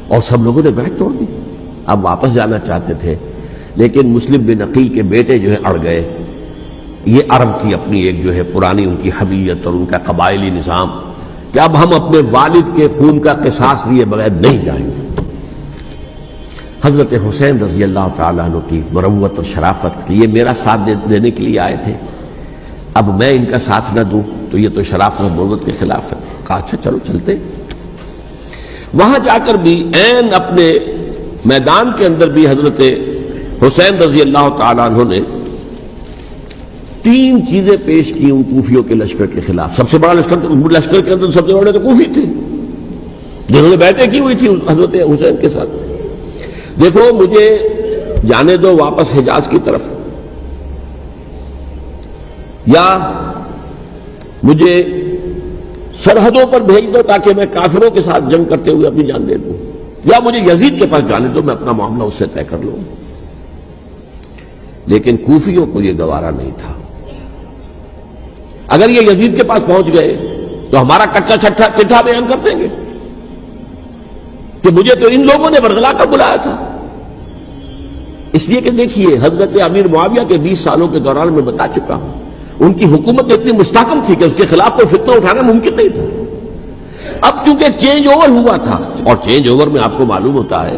اور سب لوگوں نے بیعت توڑ دی. اب واپس جانا چاہتے تھے لیکن مسلم بن عقیل کے بیٹے جو ہے اڑ گئے. یہ عرب کی اپنی ایک جو ہے پرانی ان کی حمیت اور ان کا قبائلی نظام کہ اب ہم اپنے والد کے خون کا قصاص لیے بغیر نہیں جائیں گے. حضرت حسین رضی اللہ تعالیٰ عنہ کی مروت اور شرافت کہ یہ میرا ساتھ دینے کے لیے آئے تھے، اب میں ان کا ساتھ نہ دوں تو یہ تو شرافت اور مروت کے خلاف ہے. کہا اچھا چلو چلتے. وہاں جا کر بھی عین اپنے میدان کے اندر بھی حضرت حسین رضی اللہ تعالیٰ عنہ نے 3 چیزیں پیش کی ان کوفیوں کے لشکر کے خلاف. سب سے بڑا لشکر کے اندر سب سے بڑے تو کوفی تھے جنہوں نے بیعتیں کی ہوئی تھی حضرت حسین کے ساتھ. دیکھو مجھے جانے دو واپس حجاز کی طرف، یا مجھے سرحدوں پر بھیج دو تاکہ میں کافروں کے ساتھ جنگ کرتے ہوئے اپنی جان دے دوں، یا مجھے یزید کے پاس جانے دو، میں اپنا معاملہ اس سے طے کر لوں. لیکن کوفیوں کو یہ گوارا نہیں تھا. اگر یہ یزید کے پاس پہنچ گئے تو ہمارا کچا چٹھا بیان کر دیں گے کہ مجھے تو ان لوگوں نے برگلا کر بلایا تھا. اس لیے کہ دیکھیے حضرت امیر معاویہ کے 20 سالوں کے دوران میں بتا چکا ہوں ان کی حکومت اتنی مستحکم تھی کہ اس کے خلاف کوئی فتنہ اٹھانا ممکن نہیں تھا. اب چونکہ چینج اوور ہوا تھا، اور چینج اوور میں آپ کو معلوم ہوتا ہے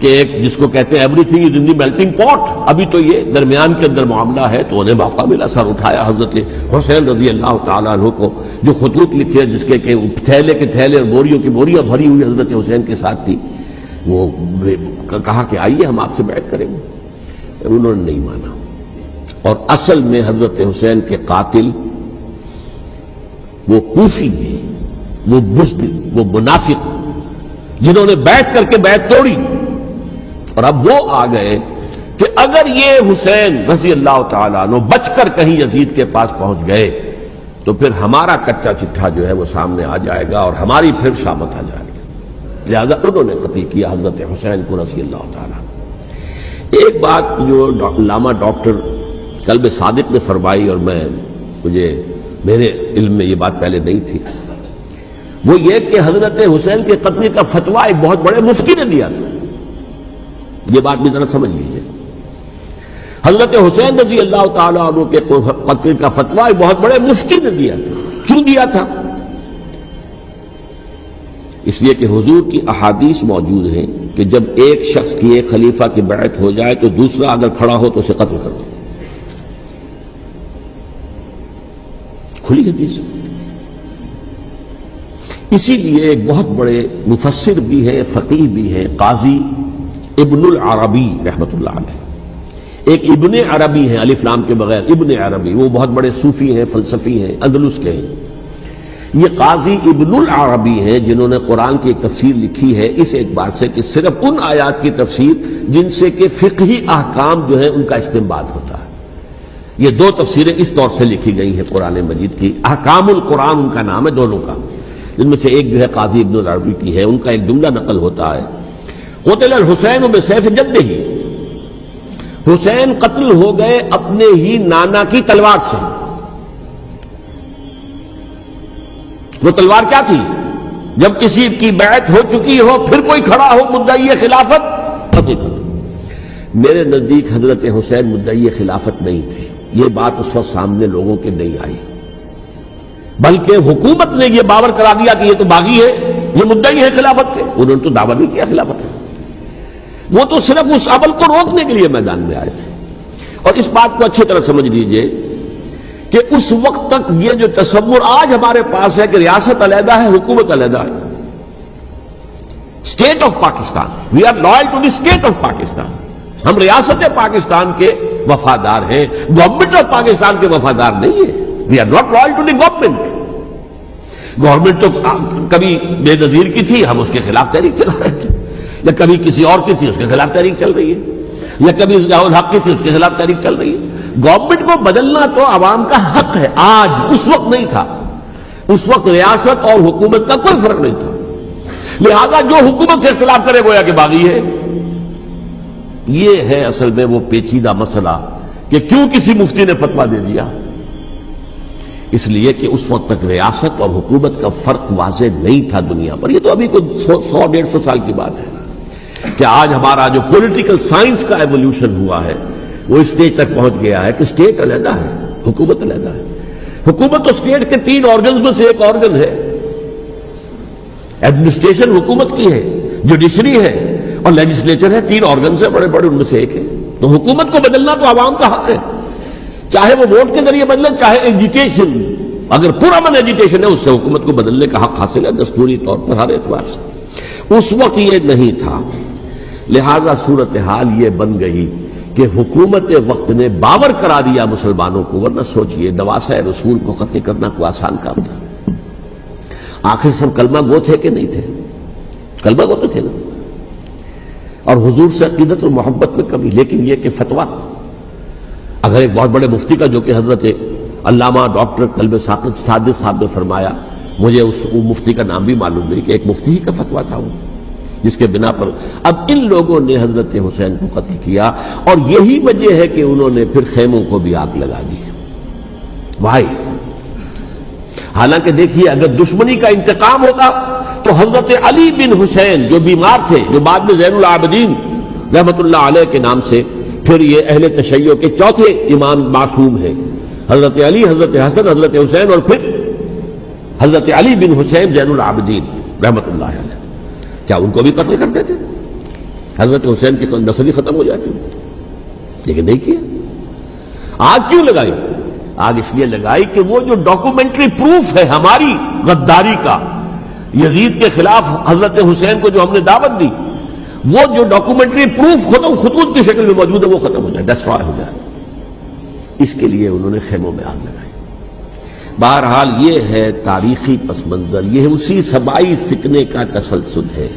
کہ ایک جس کو کہتے ہیں every thing is in the melting پاٹ، ابھی تو یہ درمیان کے اندر معاملہ ہے. تو انہیں موقع ملا، سر اٹھایا حضرت حسین رضی اللہ تعالیٰ عنہ کو، جو خطوط لکھے جس کے کہ تھیلے کے تھیلے اور بوریوں کی بوریاں بھری ہوئی حضرت حسین کے ساتھ تھی. وہ کہا کہ آئیے ہم آپ سے بیعت کریں گے. انہوں نے نہیں مانا. اور اصل میں حضرت حسین کے قاتل وہ کوفی ہیں، وہ بزدل، وہ منافق جنہوں نے بیعت کر کے بیعت توڑی. اور اب وہ آ گئے کہ اگر یہ حسین رضی اللہ تعالیٰ عنہ بچ کر کہیں یزید کے پاس پہنچ گئے تو پھر ہمارا کچا چٹھا جو ہے وہ سامنے آ جائے گا اور ہماری پھر شامت آ جائے گی. لہذا انہوں نے قتل کیا حضرت حسین کو رضی اللہ تعالیٰ. ایک بات جو علامہ ڈاکٹر قلب صادق نے فرمائی، اور مجھے میرے علم میں یہ بات پہلے نہیں تھی، وہ یہ کہ حضرت حسین کے قتل کا فتویٰ ایک بہت بڑے مفتی نے دیا تھا. یہ بات بھی ذرا سمجھ لیجیے. حضرت حسین رضی اللہ تعالیٰ عنہ کے قتل کا فتویٰ ایک بہت بڑے مفتی نے دیا تھا. کیوں دیا تھا؟ اس لیے کہ حضور کی احادیث موجود ہیں کہ جب ایک شخص کی ایک خلیفہ کی بیعت ہو جائے تو دوسرا اگر کھڑا ہو تو اسے قتل کر دو. کھلی حدیث. اسی لیے ایک بہت بڑے مفسر بھی ہیں، فقیہ بھی ہیں، قاضی ابن العربی رحمۃ اللہ علیہ. ایک ابن عربی ہیں الف لام کے بغیر، ابن عربی، وہ بہت بڑے صوفی ہیں، فلسفی ہیں، اندلس کے ہیں. یہ قاضی ابن العربی ہیں جنہوں نے قرآن کی ایک تفسیر لکھی ہے اس اعتبار سے کہ صرف ان آیات کی تفسیر جن سے کہ فقہی احکام جو ہے ان کا استنباط ہوتا ہے. یہ 2 تفسیریں اس طور سے لکھی گئی ہیں قرآن مجید کی. احکام القرآن ان کا نام ہے دونوں کا، جن میں سے ایک جو ہے قاضی ابن العربی کی ہے. ان کا ایک جملہ نقل ہوتا ہے، قتل الحسین بسیف جدہ، حسین قتل ہو گئے اپنے ہی نانا کی تلوار سے. وہ تلوار کیا تھی؟ جب کسی کی بیعت ہو چکی ہو پھر کوئی کھڑا ہو مدعی خلافت، قتل کر دو. میرے نزدیک حضرت حسین مدعی خلافت نہیں تھے. یہ بات اس وقت سامنے لوگوں کے نہیں آئی، بلکہ حکومت نے یہ باور کرا دیا کہ یہ تو باغی ہے، یہ مدعی ہے خلافت کے. انہوں نے تو دعویٰ نہیں کیا خلافت کا، وہ تو صرف اس عمل کو روکنے کے لیے میدان میں آئے تھے. اور اس بات کو اچھی طرح سمجھ لیجئے کہ اس وقت تک یہ جو تصور آج ہمارے پاس ہے کہ ریاست علیحدہ ہے، حکومت علیحدہ ہے، state of Pakistan, we are loyal to the state of Pakistan, ہم ریاست پاکستان کے وفادار ہیں، گورنمنٹ آف پاکستان کے وفادار نہیں ہے. We are not loyal to the government. Government تو کبھی بے نظیر کی تھی، ہم اس کے خلاف تحریک چلا رہے تھے، یا کبھی کسی اور کی تھی اس کے خلاف تحریک چل رہی ہے، یا کبھی ضیاء الحق کی تھی اس کے خلاف تحریک چل رہی ہے۔ گورنمنٹ کو بدلنا تو عوام کا حق ہے، آج اس وقت نہیں تھا، اس وقت ریاست اور حکومت کا کوئی فرق نہیں تھا، لہذا جو حکومت سے اختلاف کرے گویا کہ باغی ہے۔ یہ ہے اصل میں وہ پیچیدہ مسئلہ کہ کیوں کسی مفتی نے فتویٰ دے دیا، اس لیے کہ اس وقت تک ریاست اور حکومت کا فرق واضح نہیں تھا دنیا پر۔ یہ تو ابھی کوئی 100-150 سال کی بات ہے کہ آج ہمارا جو پولیٹیکل سائنس کا ایولیوشن ہوا ہے وہ اس اسٹیج تک پہنچ گیا ہے کہ اسٹیٹ علیحدہ ہے، حکومت علیحدہ ہے۔ حکومت تو اسٹیٹ کے 3 آرگنز میں سے ایک آرگن ہے، ایڈمنسٹریشن حکومت کی ہے، جوڈیشری ہے اور لیجسلیچر ہے، 3 آرگنز ہیں بڑے بڑے، ان میں سے ایک ہے۔ تو حکومت کو بدلنا تو عوام کا حق ہے، چاہے وہ ووٹ کے ذریعے بدلے، چاہے ایجیٹیشن، اگر پرامن ایجیٹیشن ہے اس سے حکومت کو بدلنے کا حق حاصل ہے دستوری طور پر ہر اعتبار سے۔ اس وقت یہ نہیں تھا، لہذا صورتحال یہ بن گئی کہ حکومت وقت نے باور کرا دیا مسلمانوں کو، ورنہ سوچئے نواسہ رسول کو قتل کرنا کوئی آسان کام تھا؟ آخر سب کلمہ گو تھے کہ نہیں تھے؟ کلمہ گو تو تھے نا، اور حضور سے عقیدت اور محبت میں کمی، لیکن یہ کہ فتویٰ اگر ایک بہت بڑے مفتی کا، جو کہ حضرت علامہ ڈاکٹر قلب صادق صاحب نے فرمایا، مجھے اس مفتی کا نام بھی معلوم نہیں، کہ ایک مفتی ہی کا فتویٰ تھا وہ، جس کے بنا پر اب ان لوگوں نے حضرت حسین کو قتل کیا، اور یہی وجہ ہے کہ انہوں نے پھر خیموں کو بھی آگ لگا دی۔ بھائی حالانکہ دیکھیے اگر دشمنی کا انتقام ہوتا تو حضرت علی بن حسین جو بیمار تھے، جو بعد میں زین العابدین رحمت اللہ علیہ کے نام سے پھر یہ اہل تشیع کے چوتھے امام معصوم ہیں، حضرت علی، حضرت حسن، حضرت حسین، اور پھر حضرت علی بن حسین زین العابدین رحمت اللہ علیہ، کیا ان کو بھی قتل کرتے تھے؟ حضرت حسین کی نسل ہی ختم ہو جاتی، لیکن نہیں کیا۔ آگ کیوں لگائی؟ آگ اس لیے لگائی کہ وہ جو ڈاکومنٹری پروف ہے ہماری غداری کا یزید کے خلاف حضرت حسین کو جو ہم نے دعوت دی، وہ جو ڈاکومنٹری پروف خطوط کی شکل میں موجود ہے وہ ختم ہو جائے، ڈسٹرائے ہو جائے، اس کے لیے انہوں نے خیموں میں آگ لگائی۔ بہرحال یہ ہے تاریخی پس منظر، یہ اسی سبائی فتنے کا تسلسل ہے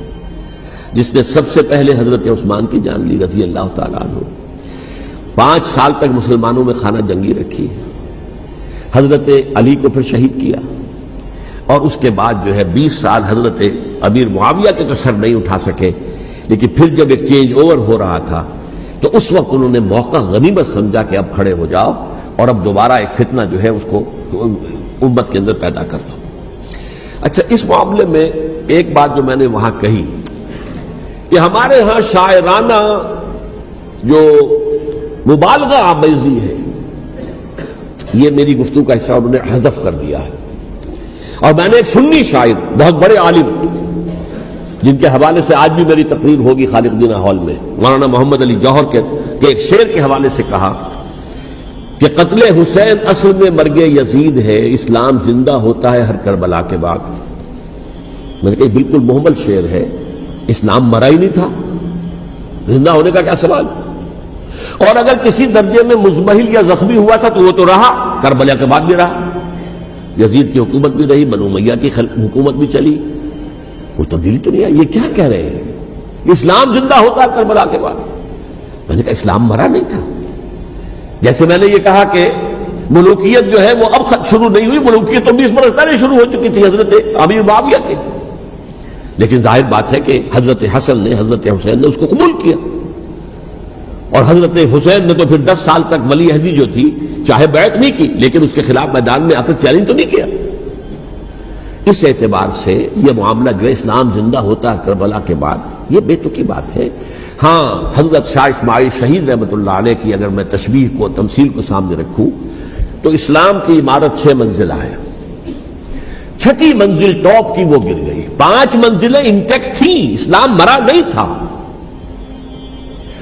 جس نے سب سے پہلے حضرت عثمان کی جان لی رضی اللہ تعالیٰ عنہ۔ 5 سال تک مسلمانوں میں خانہ جنگی رکھی، حضرت علی کو پھر شہید کیا، اور اس کے بعد جو ہے 20 سال حضرت امیر معاویہ کے تو سر نہیں اٹھا سکے، لیکن پھر جب ایک چینج اوور ہو رہا تھا تو اس وقت انہوں نے موقع غنیمت سمجھا کہ اب کھڑے ہو جاؤ اور اب دوبارہ ایک فتنہ جو ہے اس کو امت کے اندر پیدا کر لو۔ اچھا، اس معاملے میں ایک بات جو میں نے وہاں کہی کہ ہمارے ہاں شاعرانہ جو مبالغہ آمیزی ہے، یہ میری گفتگو کا حصہ انہوں نے حذف کر دیا ہے، اور میں نے ایک سنی شاعر، بہت بڑے عالم، جن کے حوالے سے آج بھی میری تقریر ہوگی خالق دینہ ہال میں، مولانا محمد علی جوہر کے ایک شعر کے حوالے سے کہا کہ قتل حسین اصل میں مرگ یزید ہے، اسلام زندہ ہوتا ہے ہر کربلا کے بعد۔ میں نے کہا بالکل محمل شعر ہے، اسلام مرا ہی نہیں تھا، زندہ ہونے کا کیا سوال؟ اور اگر کسی درجے میں مزمحل یا زخمی ہوا تھا تو وہ تو رہا، کربلا کے بعد بھی رہا، یزید کی حکومت بھی رہی، بنو امیہ کی حکومت بھی چلی، کوئی تبدیلی تو نہیں آئی۔ یہ کیا کہہ رہے ہیں؟ اسلام زندہ ہوتا ہے کربلا کے بعد؟ میں نے کہا اسلام مرا نہیں تھا۔ جیسے میں نے یہ کہا کہ ملوکیت جو ہے وہ اب شروع نہیں ہوئی، ملوکیت تو 20 برس پہلے شروع ہو چکی تھی حضرت امیر معاویہ کے، لیکن ظاہر بات ہے کہ حضرت حسن نے، حضرت حسین نے اس کو قبول کیا، اور حضرت حسین نے تو پھر 10 سال تک ولی عہدی جو تھی چاہے بیعت نہیں کی، لیکن اس کے خلاف میدان میں آ کر چیلنج تو نہیں کیا۔ اس اعتبار سے یہ معاملہ جو ہے اسلام زندہ ہوتا ہے کربلا کے بعد، یہ بے تکی بات ہے۔ ہاں، حضرت شاہ اسماعیل شہید رحمت اللہ علیہ کی اگر میں تشبیہ کو، تمثیل کو سامنے رکھوں تو اسلام کی عمارت 6 منزلہ ہے، 6ٹھی منزل ٹاپ کی وہ گر گئی، 5 منزلیں انٹیکٹ تھیں، اسلام مرا نہیں تھا۔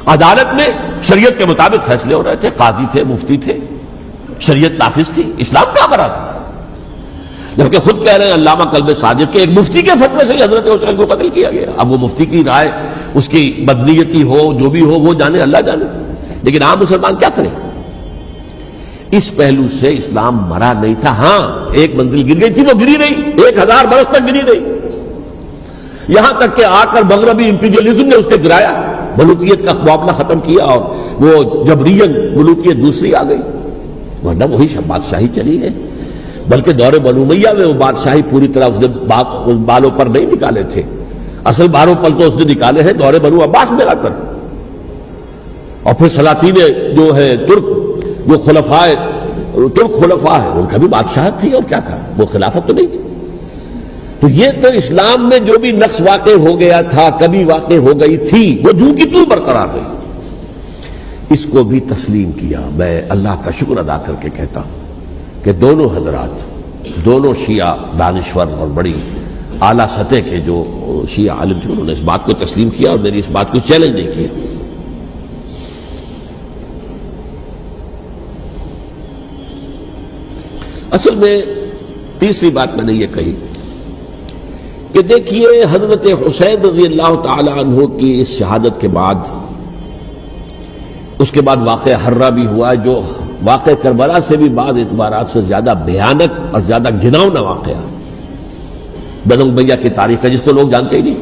عدالت میں شریعت کے مطابق فیصلے ہو رہے تھے، قاضی تھے، مفتی تھے، شریعت نافذ تھی، اسلام کہاں مرا تھا؟ جبکہ خود کہہ رہے ہیں علامہ قلب صادق کہ ایک مفتی کے فتوے سے حضرت حسین کو قتل کیا گیا۔ اب وہ مفتی کی رائے، اس کی بدنیتی ہو، جو بھی ہو، وہ جانے، اللہ جانے، لیکن عام مسلمان کیا کریں؟ اس پہلو سے اسلام مرا نہیں تھا. ہاں ایک منزل گر گئی تھی، وہ گری نہیں، 1000 برس تک گری نہیں، یہاں تک کہ آ کر مغربی امپیریلزم نے اس کے گرایا، ملوکیت کا معاملہ ختم کیا اور وہ جبرین ملوکیت دوسری آ گئی. ورنہ وہی بادشاہی چلی ہے. بلکہ دور بنو امیہ میں وہ بادشاہی پوری طرح اس نے بالوں پر نہیں نکالے تھے، اصل باروں پل تو اس نے نکالے ہیں دور بنو عباس میں آ کر. اور پھر سلاطین جو ہے ترک، جو ترک خلفاء ہے، ان کا بھی بادشاہت تھی اور کیا تھا، وہ خلافت تو نہیں تھی. تو یہ تو اسلام میں جو بھی نقص واقع ہو گیا تھا، کبھی واقع ہو گئی تھی، وہ جو کی توں برقرار رہی. اس کو بھی تسلیم کیا. میں اللہ کا شکر ادا کر کے کہتا ہوں کہ دونوں حضرات، دونوں شیعہ دانشور اور بڑی اعلیٰ سطح کے جو شیعہ عالم تھے، انہوں نے اس بات کو تسلیم کیا اور میری اس بات کو چیلنج نہیں کیا. اصل میں تیسری بات میں نے یہ کہی کہ دیکھیے حضرت حسین رضی اللہ تعالی عنہ کی اس شہادت کے بعد، اس کے بعد واقعہ حرہ بھی ہوا، جو واقعہ کربلا سے بھی بعض اعتبارات سے زیادہ بھیانک اور زیادہ گھناؤنا واقعہ بنو امیہ کی تاریخ ہے، جس کو لوگ جانتے ہی نہیں.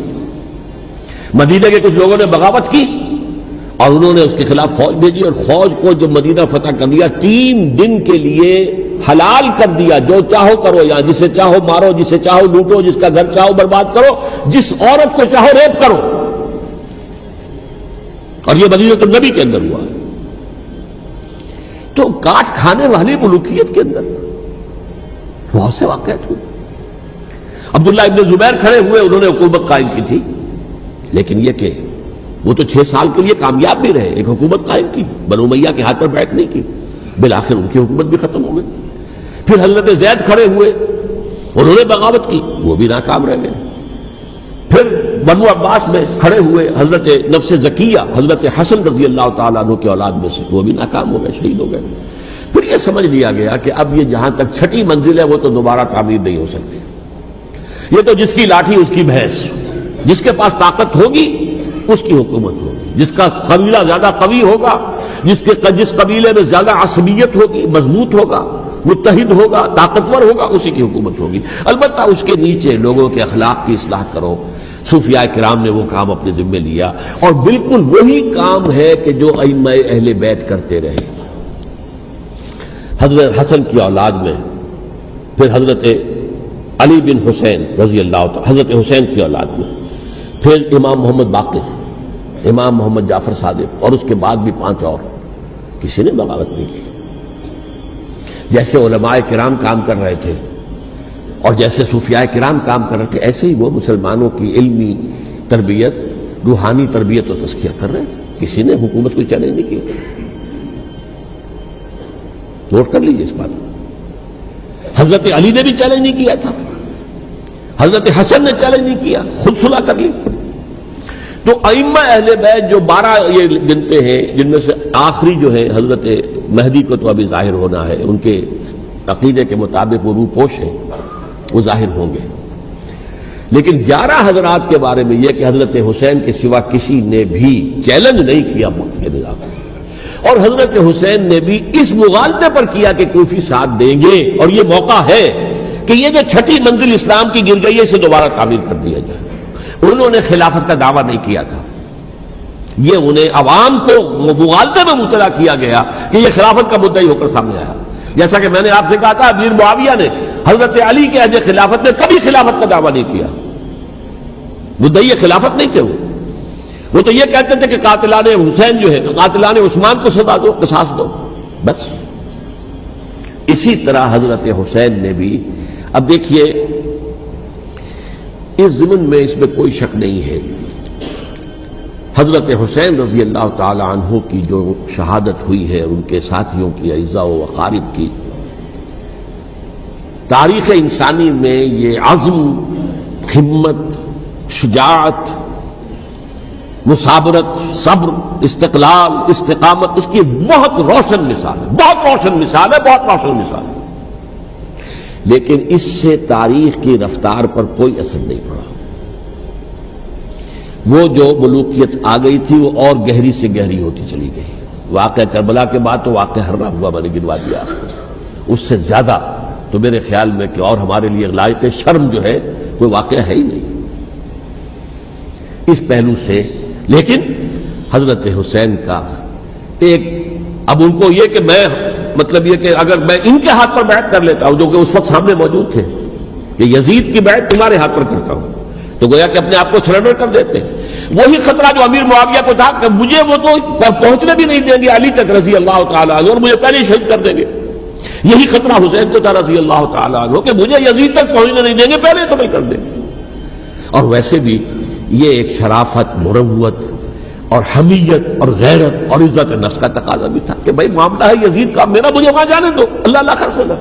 مدینہ کے کچھ لوگوں نے بغاوت کی اور انہوں نے اس کے خلاف فوج بھیجی، اور فوج کو جو مدینہ فتح کر لیا، 3 دن کے لیے حلال کر دیا، جو چاہو کرو، یہاں جسے چاہو مارو، جسے چاہو لوٹو، جس کا گھر چاہو برباد کرو، جس عورت کو چاہو ریپ کرو. اور یہ مدینہ النبی کے اندر ہوا. تو کاٹ کھانے والی ملوکیت کے اندر بہت سے واقعات ہوئے. عبداللہ ابن زبیر کھڑے ہوئے، انہوں نے حکومت قائم کی تھی، لیکن یہ کہ وہ تو 6 سال کے لیے کامیاب بھی رہے، ایک حکومت قائم کی، بنو امیہ کے ہاتھ پر بیعت نہیں کی، بالآخر ان کی حکومت بھی ختم ہو گئی. پھر حضرت زید کھڑے ہوئے، انہوں نے بغاوت کی، وہ بھی ناکام رہ گئے. پھر بنو عباس میں کھڑے ہوئے حضرت نفس زکیہ، حضرت حسن رضی اللہ تعالیٰ عنہ کے اولاد میں سے، وہ بھی ناکام ہو گئے، شہید ہو گئے. پھر یہ سمجھ لیا گیا کہ اب یہ جہاں تک 6ٹھی منزل ہے وہ تو دوبارہ تعمیر نہیں ہو سکتی. یہ تو جس کی لاٹھی اس کی بھینس، جس کے پاس طاقت ہوگی اس کی حکومت ہوگی، جس کا قبیلہ زیادہ قوی ہوگا، جس قبیلے میں زیادہ عصبیت ہوگی، مضبوط ہوگا، متحد ہوگا، طاقتور ہوگا، اسی کی حکومت ہوگی. البتہ اس کے نیچے لوگوں کے اخلاق کی اصلاح کرو. صوفیاء کرام نے وہ کام اپنے ذمے لیا، اور بالکل وہی کام ہے کہ جو ائمہ اہل بیت کرتے رہے. حضرت حسن کی اولاد میں پھر حضرت علی بن حسین رضی اللہ تعالی، حضرت حسین کی اولاد میں پھر امام محمد باقر، امام محمد جعفر صادق، اور اس کے بعد بھی 5 اور. کسی نے بغاوت نہیں کی. جیسے علماء کرام کام کر رہے تھے اور جیسے صوفیاء کرام کام کر رہے تھے، ایسے ہی وہ مسلمانوں کی علمی تربیت، روحانی تربیت و تزکیہ کر رہے تھے. کسی نے حکومت کو چیلنج نہیں کیا. نوٹ کر لیجیے اس بات کو. حضرت علی نے بھی چیلنج نہیں کیا تھا، حضرت حسن نے چیلنج نہیں کیا، خود صلح کر لی. تو ائمہ اہل بیت جو 12 یہ گنتے ہیں، جن میں سے آخری جو ہے حضرت مہدی کو تو ابھی ظاہر ہونا ہے، ان کے عقیدے کے مطابق وہ روح پوش ہیں، وہ ظاہر ہوں گے. لیکن 11 حضرات کے بارے میں یہ کہ حضرت حسین کے سوا کسی نے بھی چیلنج نہیں کیا وقت کے نظام. اور حضرت حسین نے بھی اس مغالطے پر کیا کہ کوفی ساتھ دیں گے، اور یہ موقع ہے کہ یہ جو 6ٹھی منزل اسلام کی گر گئی ہے، اسے دوبارہ تعمیر کر دیا جائے. انہوں نے خلافت کا دعویٰ نہیں کیا تھا، یہ انہیں عوام کو مغالطے میں مبتلا کیا گیا کہ یہ خلافت کا مدعی ہو کر سامنے آیا. جیسا کہ میں نے آپ سے کہا تھا، امیر معاویہ نے حضرت علی کے عہد خلافت میں کبھی خلافت کا دعویٰ نہیں کیا. مدعی خلافت نہیں تھے وہ تو یہ کہتے تھے کہ قاتلان حسین جو ہے، قاتلان عثمان کو سزا دو، قصاص دو، بس. اسی طرح حضرت حسین نے بھی. اب دیکھیے اس ضمن میں اس میں کوئی شک نہیں ہے، حضرت حسین رضی اللہ تعالی عنہ کی جو شہادت ہوئی ہے، ان کے ساتھیوں کی، اعزاء و اقارب کی، تاریخ انسانی میں یہ عزم، ہمت، شجاعت، مثابرت، صبر، استقلال، استقامت، اس کی بہت روشن مثال ہے، بہت روشن مثال ہے، بہت روشن مثال ہے. لیکن اس سے تاریخ کی رفتار پر کوئی اثر نہیں پڑا. وہ جو ملوکیت آ گئی تھی وہ اور گہری سے گہری ہوتی چلی گئی. واقعہ کربلا کے بعد تو واقعہ ہرنا ہوا میں نے گنوا دیا آپ کو، اس سے زیادہ تو میرے خیال میں کہ اور ہمارے لیے لائق شرم جو ہے کوئی واقعہ ہے ہی نہیں اس پہلو سے۔ لیکن حضرت حسین کا ایک، اب ان کو یہ کہ میں مطلب یہ کہ اگر میں ان کے ہاتھ پر بیعت کر لیتا ہوں جو کہ اس وقت سامنے موجود تھے کہ یزید کی بیعت تمہارے ہاتھ پر کرتا ہوں، تو گویا کہ اپنے آپ کو سرنڈر کر دیتے۔ وہی خطرہ جو امیر معاویہ کو تھا کہ مجھے وہ تو پہنچنے بھی نہیں دیں گے علی تک رضی اللہ تعالیٰ عنہ، اور مجھے پہلے ہی شہید کر دیں گے، یہی خطرہ حسین کو تھا رضی اللہ تعالیٰ عنہ کہ مجھے یزید تک پہنچنے نہیں دیں گے، پہلے قتل کر دیں گے۔ اور ویسے بھی یہ ایک شرافت، مروت اور حمیت اور غیرت اور عزت نفس کا تقاضا بھی تھا کہ بھائی معاملہ ہے یزید کا، میرا مجھے وہاں جانے دو، اللہ اللہ خرچ ہونا،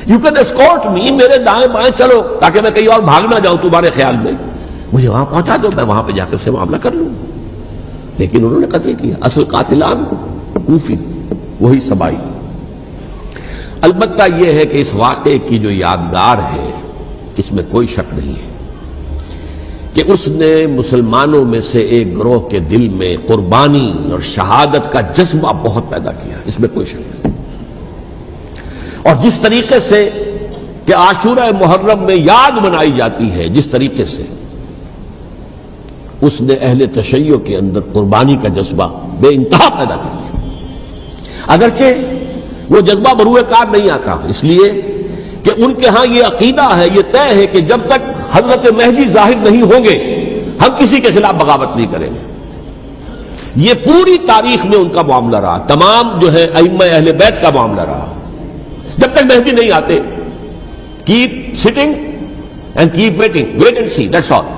یو کین اسکورٹ می، میرے دائیں بائیں چلو تاکہ میں کہیں اور بھاگ نہ جاؤں تمہارے خیال میں، مجھے وہاں پہنچا دو، میں وہاں پہ جا کر سے معاملہ کر لوں۔ لیکن انہوں نے قتل کیا، اصل قاتلان کوفی، وہی سبائی۔ البتہ یہ ہے کہ اس واقعے کی جو یادگار ہے اس میں کوئی شک نہیں ہے کہ اس نے مسلمانوں میں سے ایک گروہ کے دل میں قربانی اور شہادت کا جذبہ بہت پیدا کیا، اس میں کوئی شک نہیں۔ اور جس طریقے سے کہ عاشورہ محرم میں یاد منائی جاتی ہے، جس طریقے سے اس نے اہل تشیع کے اندر قربانی کا جذبہ بے انتہا پیدا کر دیا، اگرچہ وہ جذبہ بروئے کار نہیں آتا، اس لیے کہ ان کے ہاں یہ عقیدہ ہے، یہ طے ہے کہ جب تک حضرت مہدی ظاہر نہیں ہوں گے ہم کسی کے خلاف بغاوت نہیں کریں گے۔ یہ پوری تاریخ میں ان کا معاملہ رہا، تمام جو ہے ائمہ اہل بیت کا معاملہ رہا، جب تک مہدی نہیں آتے keep sitting and keep waiting, wait and see, that's all.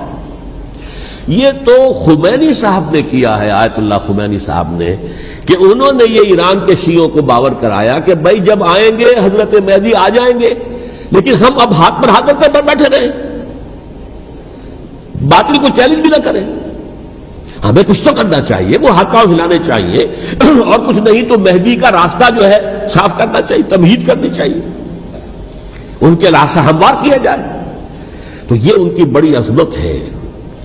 یہ تو خمینی صاحب نے کیا ہے، آیت اللہ خمینی صاحب نے، کہ انہوں نے یہ ایران کے شیعوں کو باور کرایا کہ بھائی جب آئیں گے حضرت مہدی آ جائیں گے، لیکن ہم اب ہاتھ پر ہاتھ رکھتے بیٹھے رہیں، باطل کو چیلنج بھی نہ کریں، ہمیں کچھ تو کرنا چاہیے، وہ ہاتھ پاؤں ہلانے چاہیے، اور کچھ نہیں تو مہدی کا راستہ جو ہے صاف کرنا چاہیے، تمہید کرنی چاہیے، ان کے راستہ ہموار کیا جائے۔ تو یہ ان کی بڑی عظمت ہے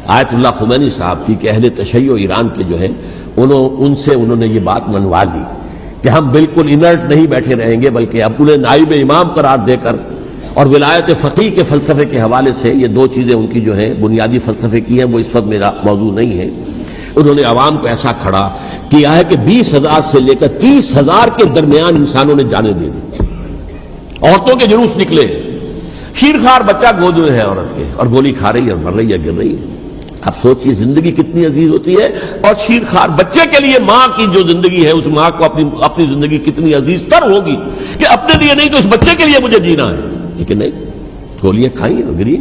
آیت اللہ خمینی صاحب کی کہ اہل تشیع ایران کے جو ہے ان سے انہوں نے یہ بات منوا لی کہ ہم بالکل انرٹ نہیں بیٹھے رہیں گے، بلکہ اب انہیں نائب امام قرار دے کر اور ولایت فقیہ کے فلسفے کے حوالے سے، یہ دو چیزیں ان کی جو ہیں بنیادی فلسفے کی ہیں، وہ اس وقت میرا موضوع نہیں ہے، انہوں نے عوام کو ایسا کھڑا کیا ہے کہ 20,000 سے لے کر 30,000 کے درمیان انسانوں نے جانیں دے دی، عورتوں کے جلوس نکلے، شیرخوار بچہ گود میں ہے عورت کے اور گولی کھا رہی ہے اور مر رہی ہے، گر رہی ہے۔ اب سوچئے زندگی کتنی عزیز ہوتی ہے، اور شیرخوار بچے کے لیے ماں کی جو زندگی ہے، اس ماں کو اپنی زندگی کتنی عزیز تر ہوگی کہ اپنے لیے نہیں تو اس بچے کے لیے مجھے جینا ہے، لیکن نہیں، گولیاں کھائیں اور گری۔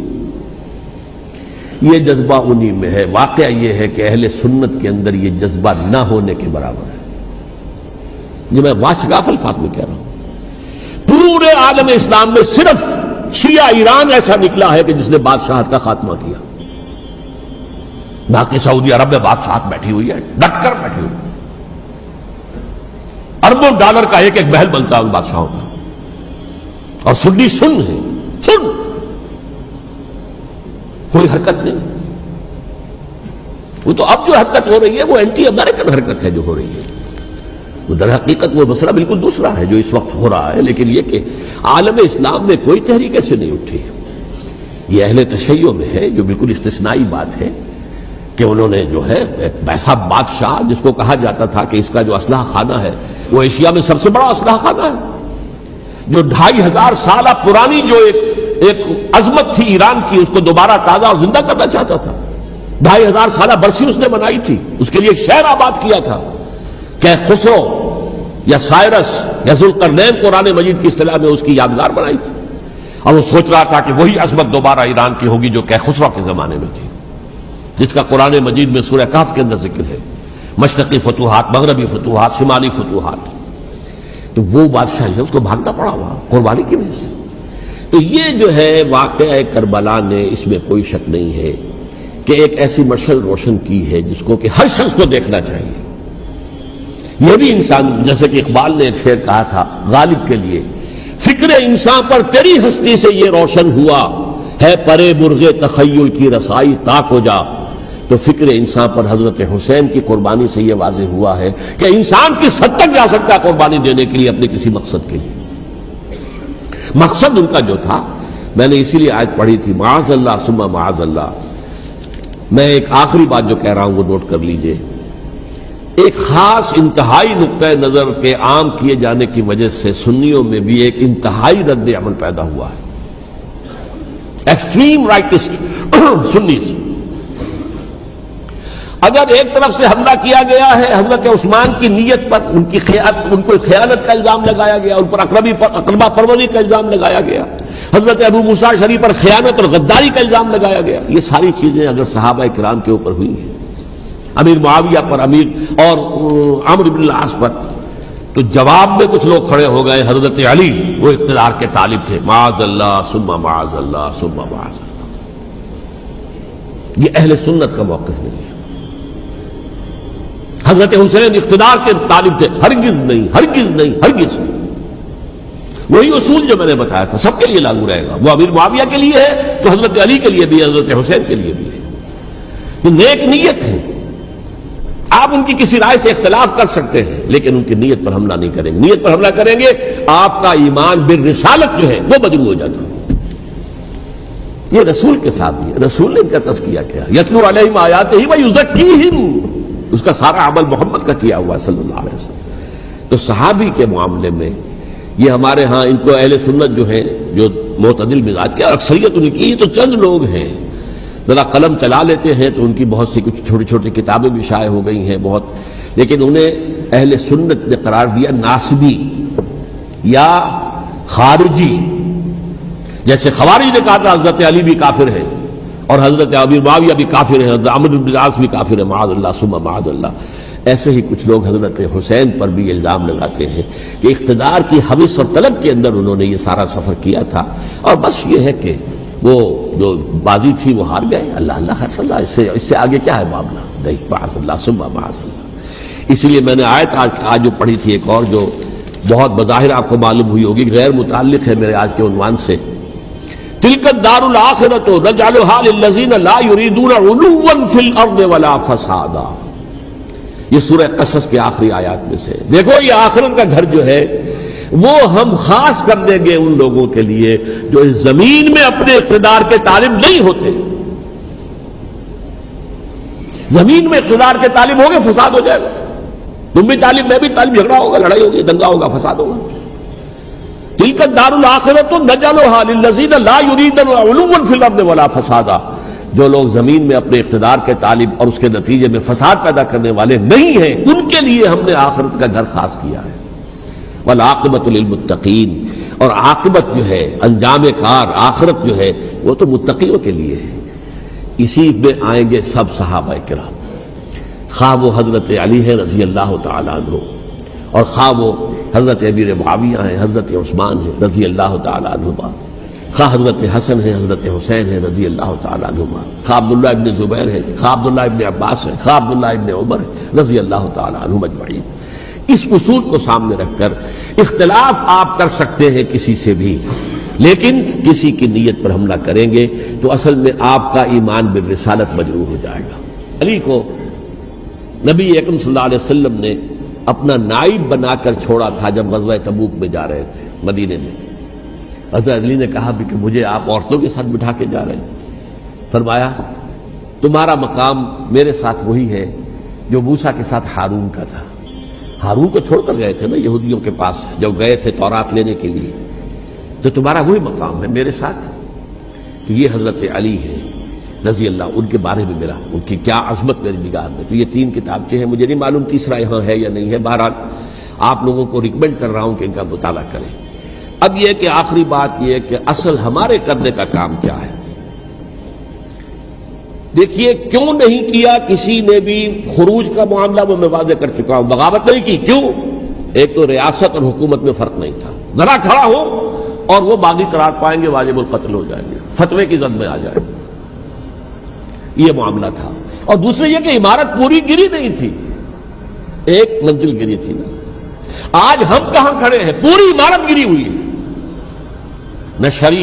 یہ جذبہ انہی میں ہے۔ واقعہ یہ ہے کہ اہل سنت کے اندر یہ جذبہ نہ ہونے کے برابر ہے، یہ میں واشگاف الفاظ میں کہہ رہا ہوں۔ پورے عالم اسلام میں صرف شیعہ ایران ایسا نکلا ہے کہ جس نے بادشاہت کا خاتمہ کیا، باقی سعودی عرب میں بادشاہت بیٹھی ہوئی ہے، ڈٹ کر بیٹھی ہوئی، اربوں ڈالر کا ایک ایک محل بنتا ہے ان بادشاہوں کا، اور سنی سن ہے، سن، کوئی حرکت نہیں۔ وہ تو اب جو حرکت ہو رہی ہے وہ اینٹی امریکن حرکت ہے جو ہو رہی ہے، وہ در حقیقت وہ مسئلہ بالکل دوسرا ہے جو اس وقت ہو رہا ہے، لیکن یہ کہ عالم اسلام میں کوئی تحریک ایسے نہیں اٹھی۔ یہ اہل تشیع میں ہے جو بالکل استثنائی بات ہے کہ انہوں نے جو ہے ایک ایسا بادشاہ جس کو کہا جاتا تھا کہ اس کا جو اسلحہ خانہ ہے وہ ایشیا میں سب سے بڑا اسلحہ خانہ ہے، جو 2500 سالہ پرانی جو ایک عظمت تھی ایران کی، اس کو دوبارہ تازہ اور زندہ کرنا چاہتا تھا۔ 2500 سالہ برسی اس نے بنائی تھی، اس کے لیے ایک شہر آباد کیا تھا کہ خسرو یا سائرس یا ذوالقرنین قرآن مجید کی اصطلاح میں اس کی یادگار بنائی تھی، اور وہ سوچ رہا تھا کہ وہی عظمت دوبارہ ایران کی ہوگی جو کہ خسرو کے زمانے میں تھی، جس کا قرآن مجید میں سورہ کہف کے اندر ذکر ہے، مشرقی فتوحات، مغربی فتوحات، شمالی فتوحات۔ تو وہ بادشاہ ہے، اس کو بھاگنا پڑا ہوا قربانی کی وجہ سے۔ تو یہ جو ہے واقعہ کربلا نے، اس میں کوئی شک نہیں ہے کہ ایک ایسی مشعل روشن کی ہے جس کو کہ ہر شخص کو دیکھنا چاہیے۔ یہ بھی انسان، جیسے کہ اقبال نے ایک شعر کہا تھا غالب کے لیے، فکر انسان پر تیری ہستی سے یہ روشن ہوا ہے، پرے مرغ تخیل کی رسائی طاق ہو جا، تو فکر انسان پر حضرت حسین کی قربانی سے یہ واضح ہوا ہے کہ انسان کس حد تک جا سکتا ہے قربانی دینے کے لیے اپنے کسی مقصد کے لیے۔ مقصد ان کا جو تھا، میں نے اسی لیے آیت پڑھی تھی، معاذ اللہ ثم معاذ اللہ۔ میں ایک آخری بات جو کہہ رہا ہوں وہ نوٹ کر لیجئے، ایک خاص انتہائی نقطۂ نظر کے عام کیے جانے کی وجہ سے سنیوں میں بھی ایک انتہائی رد عمل پیدا ہوا ہے۔ ایکسٹریم رائٹسٹ سنیز، اگر ایک طرف سے حملہ کیا گیا ہے حضرت عثمان کی نیت پر، ان کو خیانت کا الزام لگایا گیا، ان پر اقربا پروری کا الزام لگایا گیا، حضرت ابو موسیٰ اشعری پر خیانت اور غداری کا الزام لگایا گیا، یہ ساری چیزیں اگر صحابہ کرام کے اوپر ہوئی ہیں، امیر معاویہ پر، امیر اور عمرو بن العاص پر، تو جواب میں کچھ لوگ کھڑے ہو گئے، حضرت علی وہ اقتدار کے طالب تھے، معاذ اللہ ثم معاذ اللہ ثم معاذ اللہ۔ یہ اہل سنت کا موقف نہیں ہے۔ حضرت حسین اقتدار کے طالب تھے، ہرگز نہیں، ہرگز نہیں، ہرگز نہیں۔ وہی اصول جو میں نے بتایا تھا سب کے لیے لاگو رہے گا، وہ امیر معاویہ کے لیے ہے تو حضرت علی کے لیے بھی، حضرت حسین کے لیے بھی ہے۔ یہ نیک نیت ہے، آپ ان کی کسی رائے سے اختلاف کر سکتے ہیں لیکن ان کی نیت پر حملہ نہیں کریں گے۔ نیت پر حملہ کریں گے آپ کا ایمان بالرسالت جو ہے وہ مجروح ہو جاتا ہے۔ یہ رسول کے ساتھ بھی ہے، رسول نے ان کا تزکیہ کیا، یتلو علیہم آیاتہ ویزکیہم، اس کا سارا عمل محمد کا کیا ہوا ہے صلی اللہ علیہ وسلم۔ تو صحابی کے معاملے میں یہ ہمارے ہاں ان کو اہل سنت جو ہیں، جو معتدل مزاج کے، اکثریت ان کی، تو چند لوگ ہیں ذرا قلم چلا لیتے ہیں تو ان کی بہت سی کچھ چھوٹی چھوٹی کتابیں بھی شائع ہو گئی ہیں بہت، لیکن انہیں اہل سنت نے قرار دیا ناسبی یا خارجی۔ جیسے خوارج نے کہا تھا حضرت علی بھی کافر ہے اور حضرت امیر معاویہ بھی کافر ہے، حضرت عمرو بن العاص بھی کافر ہے، معاذ اللہ ثم معاذ اللہ۔ ایسے ہی کچھ لوگ حضرت حسین پر بھی الزام لگاتے ہیں کہ اقتدار کی ہوس اور طلب کے اندر انہوں نے یہ سارا سفر کیا تھا، اور بس یہ ہے کہ وہ جو بازی تھی وہ ہار گئے، اللہ اللہ خیر صلی اللہ، اس سے آگے کیا ہے معاملہ، نہیں، معاذ اللہ ثم معاذ اللہ۔ اسی لیے میں نے آیت آج جو پڑھی تھی ایک اور جو بہت بظاہر آپ کو معلوم ہوئی ہوگی، غیر متعلق ہے میرے آج کے عنوان سے، تلک الدار الآخرۃ نجعلھا للذین لا یریدون علوا فی الارض ولا فسادا۔ یہ سورہ قصص کے آخری آیات میں سے، دیکھو یہ آخرت کا گھر جو ہے وہ ہم خاص کر دیں گے ان لوگوں کے لیے جو اس زمین میں اپنے اقتدار کے طالب نہیں ہوتے۔ زمین میں اقتدار کے طالب ہوگے فساد ہو جائے گا، تم بھی طالب میں بھی طالب، جھگڑا ہوگا، لڑائی ہوگی، دنگا ہوگا، فساد ہوگا۔ تلک الدار الآخرۃ نجعلھا للذین لا یریدون علوا فی الارض ولا فسادا۔ جو لوگ زمین میں اپنے اقتدار کے طالب اور اس کے نتیجے میں فساد پیدا کرنے والے نہیں ہیں، ان کے لیے ہم نے آخرت کا گھر خاص کیا ہے۔ والعاقبۃ للمتقین، اور عاقبت جو ہے، انجام کار، آخرت جو ہے وہ تو متقیوں کے لیے ہے۔ اسی میں آئیں گے سب صحابہ کرام، خواہ وہ حضرت علی ہے رضی اللہ تعالیٰ عنہ، اور خواہ وہ حضرت امیر معاویہ ہیں، حضرت عثمان ہیں رضی اللہ تعالیٰ عنہما، خواہ حضرت حسن ہے، حضرت حسین ہے رضی اللہ تعالیٰ عنہما، خواہ عبداللہ ابن زبیر ہے، خواہ عبداللہ ابن عباس ہے، خواہ عبداللہ ابن عمر ہے رضی اللہ تعالیٰ عنہم اجمعین۔ اس اصول کو سامنے رکھ کر اختلاف آپ کر سکتے ہیں کسی سے بھی، لیکن کسی کی نیت پر حملہ کریں گے تو اصل میں آپ کا ایمان بالرسالت مجروح ہو جائے گا۔ علی کو نبی اکرم صلی اللہ علیہ وسلم نے اپنا نائب بنا کر چھوڑا تھا جب غزوہ تبوک میں جا رہے تھے مدینے میں۔ حضرت علی نے کہا بھی کہ مجھے آپ عورتوں کے ساتھ بٹھا کے جا رہے ہیں، فرمایا تمہارا مقام میرے ساتھ وہی ہے جو موسیٰ کے ساتھ ہارون کا تھا۔ ہارون کو چھوڑ کر گئے تھے نا یہودیوں کے پاس جب گئے تھے تورات لینے کے لیے، تو تمہارا وہی مقام ہے میرے ساتھ۔ تو یہ حضرت علی ہے رضی اللہ، ان کے بارے میں میرا، ان کی کیا عظمت میری نگاہ میں۔ تو یہ 3 کتابچے ہیں، مجھے نہیں معلوم تیسرا یہاں ہے یا نہیں ہے، بہرحال آپ لوگوں کو ریکمینڈ کر رہا ہوں کہ ان کا مطالعہ کریں۔ اب یہ کہ آخری بات یہ کہ اصل ہمارے کرنے کا کام کیا ہے۔ دیکھیے کیوں نہیں کیا کسی نے بھی خروج کا معاملہ، وہ میں واضح کر چکا ہوں، بغاوت نہیں کی، کیوں؟ ایک تو ریاست اور حکومت میں فرق نہیں تھا، ذرا کھڑا ہو اور وہ باغی قرار پائیں گے، واجب القتل ہو جائیں گے، فتوے کی زد میں آ جائے، یہ معاملہ تھا۔ اور دوسرے یہ کہ عمارت پوری گری نہیں تھی، ایک منزل گری تھی نا۔ آج ہم کہاں کھڑے ہیں؟ پوری عمارت گری ہوئی ہے، نہ شرعی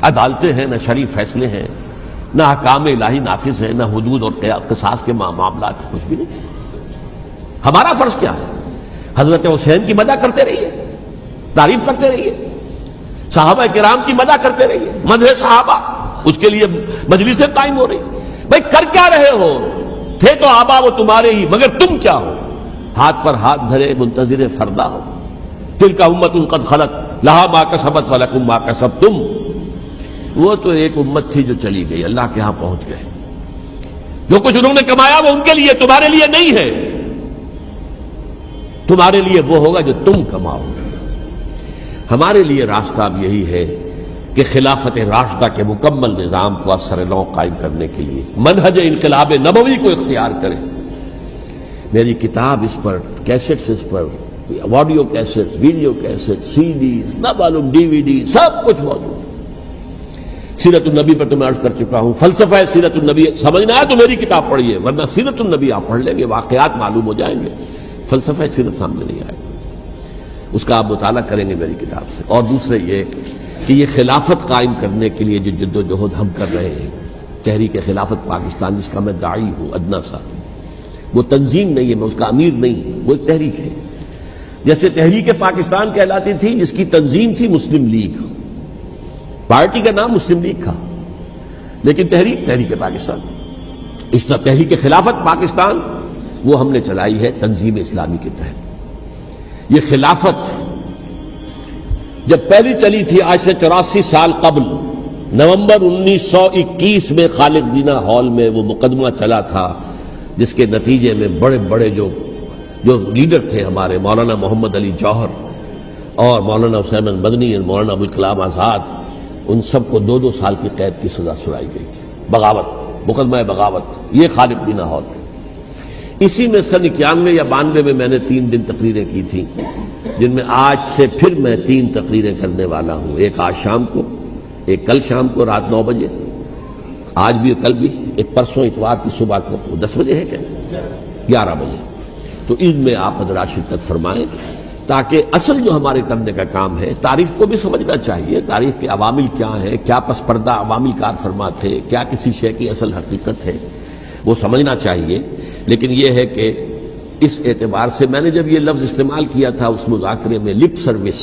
عدالتیں ہیں، نہ شرعی فیصلے ہیں، نہ احکام الہی نافذ ہے، نہ حدود اور قصاص کے معاملات، کچھ بھی نہیں۔ ہمارا فرض کیا ہے؟ حضرت حسین کی مدح کرتے رہیے، تعریف کرتے رہیے، صحابہ کرام کی مدح کرتے رہیے، مدح صحابہ، اس کے لیے مجلسیں قائم ہو رہی۔ بھائی کر کیا رہے ہو؟ تھے تو آبا وہ تمہارے ہی، مگر تم کیا ہو؟ ہاتھ پر ہاتھ دھرے منتظر فردا ہو۔ تلک امت قد خلت لہا ما کسبت ولکم ما کسبتم۔ وہ تو ایک امت تھی جو چلی گئی، اللہ کے ہاں پہنچ گئے۔ جو کچھ انہوں نے کمایا وہ ان کے لیے، تمہارے لیے نہیں ہے۔ تمہارے لیے وہ ہوگا جو تم کماؤ گے۔ ہمارے لیے راستہ اب یہی ہے کہ خلافت راشدہ کے مکمل نظام کو اثر نو قائم کرنے کے لیے منہج انقلاب نبوی کو اختیار کریں۔ میری کتاب اس پر، کیسٹس اس پر، آڈیو کیسٹس، ویڈیو کیسٹس، سی ڈیز، نہ معلوم ڈی وی ڈی، سب کچھ موجود ہے۔ سیرت النبی پر تو میں عرض کر چکا ہوں، فلسفہ سیرت النبی سمجھنا ہے تو میری کتاب پڑھیے، ورنہ سیرت النبی آپ پڑھ لیں گے، واقعات معلوم ہو جائیں گے، فلسفہ سیرت سامنے نہیں آئے گا۔ اس کا آپ مطالعہ کریں گے میری کتاب سے۔ اور دوسرے یہ کہ یہ خلافت قائم کرنے کے لیے جو جد و جہد ہم کر رہے ہیں، تحریک خلافت پاکستان جس کا میں داعی ہوں ادنا سا، وہ تنظیم نہیں ہے، میں اس کا امیر نہیں، وہ ایک تحریک ہے۔ جیسے تحریک پاکستان کہلاتی تھی، جس کی تنظیم تھی مسلم لیگ، پارٹی کا نام مسلم لیگ تھا، لیکن تحریک پاکستان۔ اس طرح تحریک خلافت پاکستان وہ ہم نے چلائی ہے تنظیم اسلامی کے تحت۔ یہ خلافت جب پہلی چلی تھی آج سے 84 سال قبل، نومبر 1921 میں خالد دینہ ہال میں وہ مقدمہ چلا تھا، جس کے نتیجے میں بڑے بڑے جو لیڈر تھے ہمارے، مولانا محمد علی جوہر اور مولانا حسین مدنی اور مولانا ابوالکلام آزاد، ان سب کو 2 سال کی قید کی سزا سنائی گئی تھی، بغاوت، مقدمہ بغاوت، یہ خالد دینہ ہال۔ اسی میں سن 91 یا 92 میں میں نے 3 دن تقریریں کی تھیں، جن میں آج سے پھر میں 3 تقریریں کرنے والا ہوں، ایک آج شام کو، ایک کل شام کو رات 9 بجے، آج بھی کل بھی، ایک پرسوں اتوار کی صبح کو 10 بجے ہے کیا 11 بجے۔ تو ان میں آپ حضرات شرکت فرمائیں، تاکہ اصل جو ہمارے کرنے کا کام ہے، تاریخ کو بھی سمجھنا چاہیے، تاریخ کے عوامل کیا ہیں، کیا پس پردہ عوامل کار فرما تھے، کیا کسی شے کی اصل حقیقت ہے، وہ سمجھنا چاہیے۔ لیکن یہ ہے کہ اس اعتبار سے میں نے جب یہ لفظ استعمال کیا تھا اس مذاکرے میں، لپ سروس،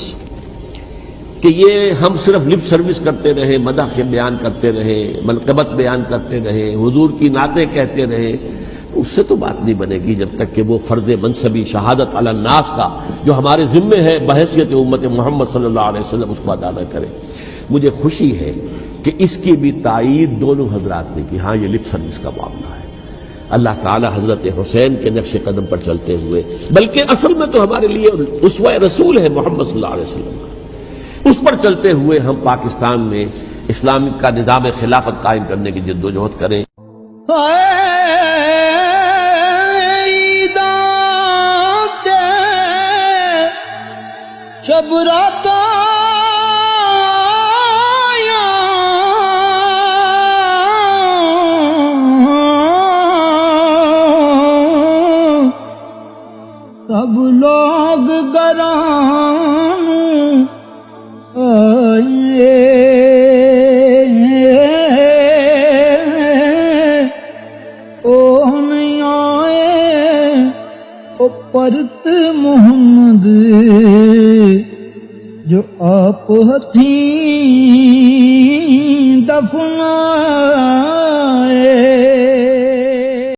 کہ یہ ہم صرف لپ سروس کرتے رہے، مدح کے بیان کرتے رہے، منقبت بیان کرتے رہے، حضور کی نعتیں کہتے رہے، اس سے تو بات نہیں بنے گی جب تک کہ وہ فرض منصبی شہادت علی الناس کا جو ہمارے ذمے ہے بحیثیت امت محمد صلی اللہ علیہ وسلم، اس کو ادا نہ کرے۔ مجھے خوشی ہے کہ اس کی بھی تائید دونوں حضرات نے کی، ہاں یہ لپ سروس کا معاملہ ہے۔ اللہ تعالی حضرت حسین کے نقش قدم پر چلتے ہوئے، بلکہ اصل میں تو ہمارے لیے اسوہ رسول ہے محمد صلی اللہ علیہ وسلم، اس پر چلتے ہوئے ہم پاکستان میں اسلام کا نظام خلافت قائم کرنے کی جد و جہد کریں۔ شب رات سب لوگ گران آئے، او نہیں آئے او پرت محمد جو آپ ہتھیں دفنا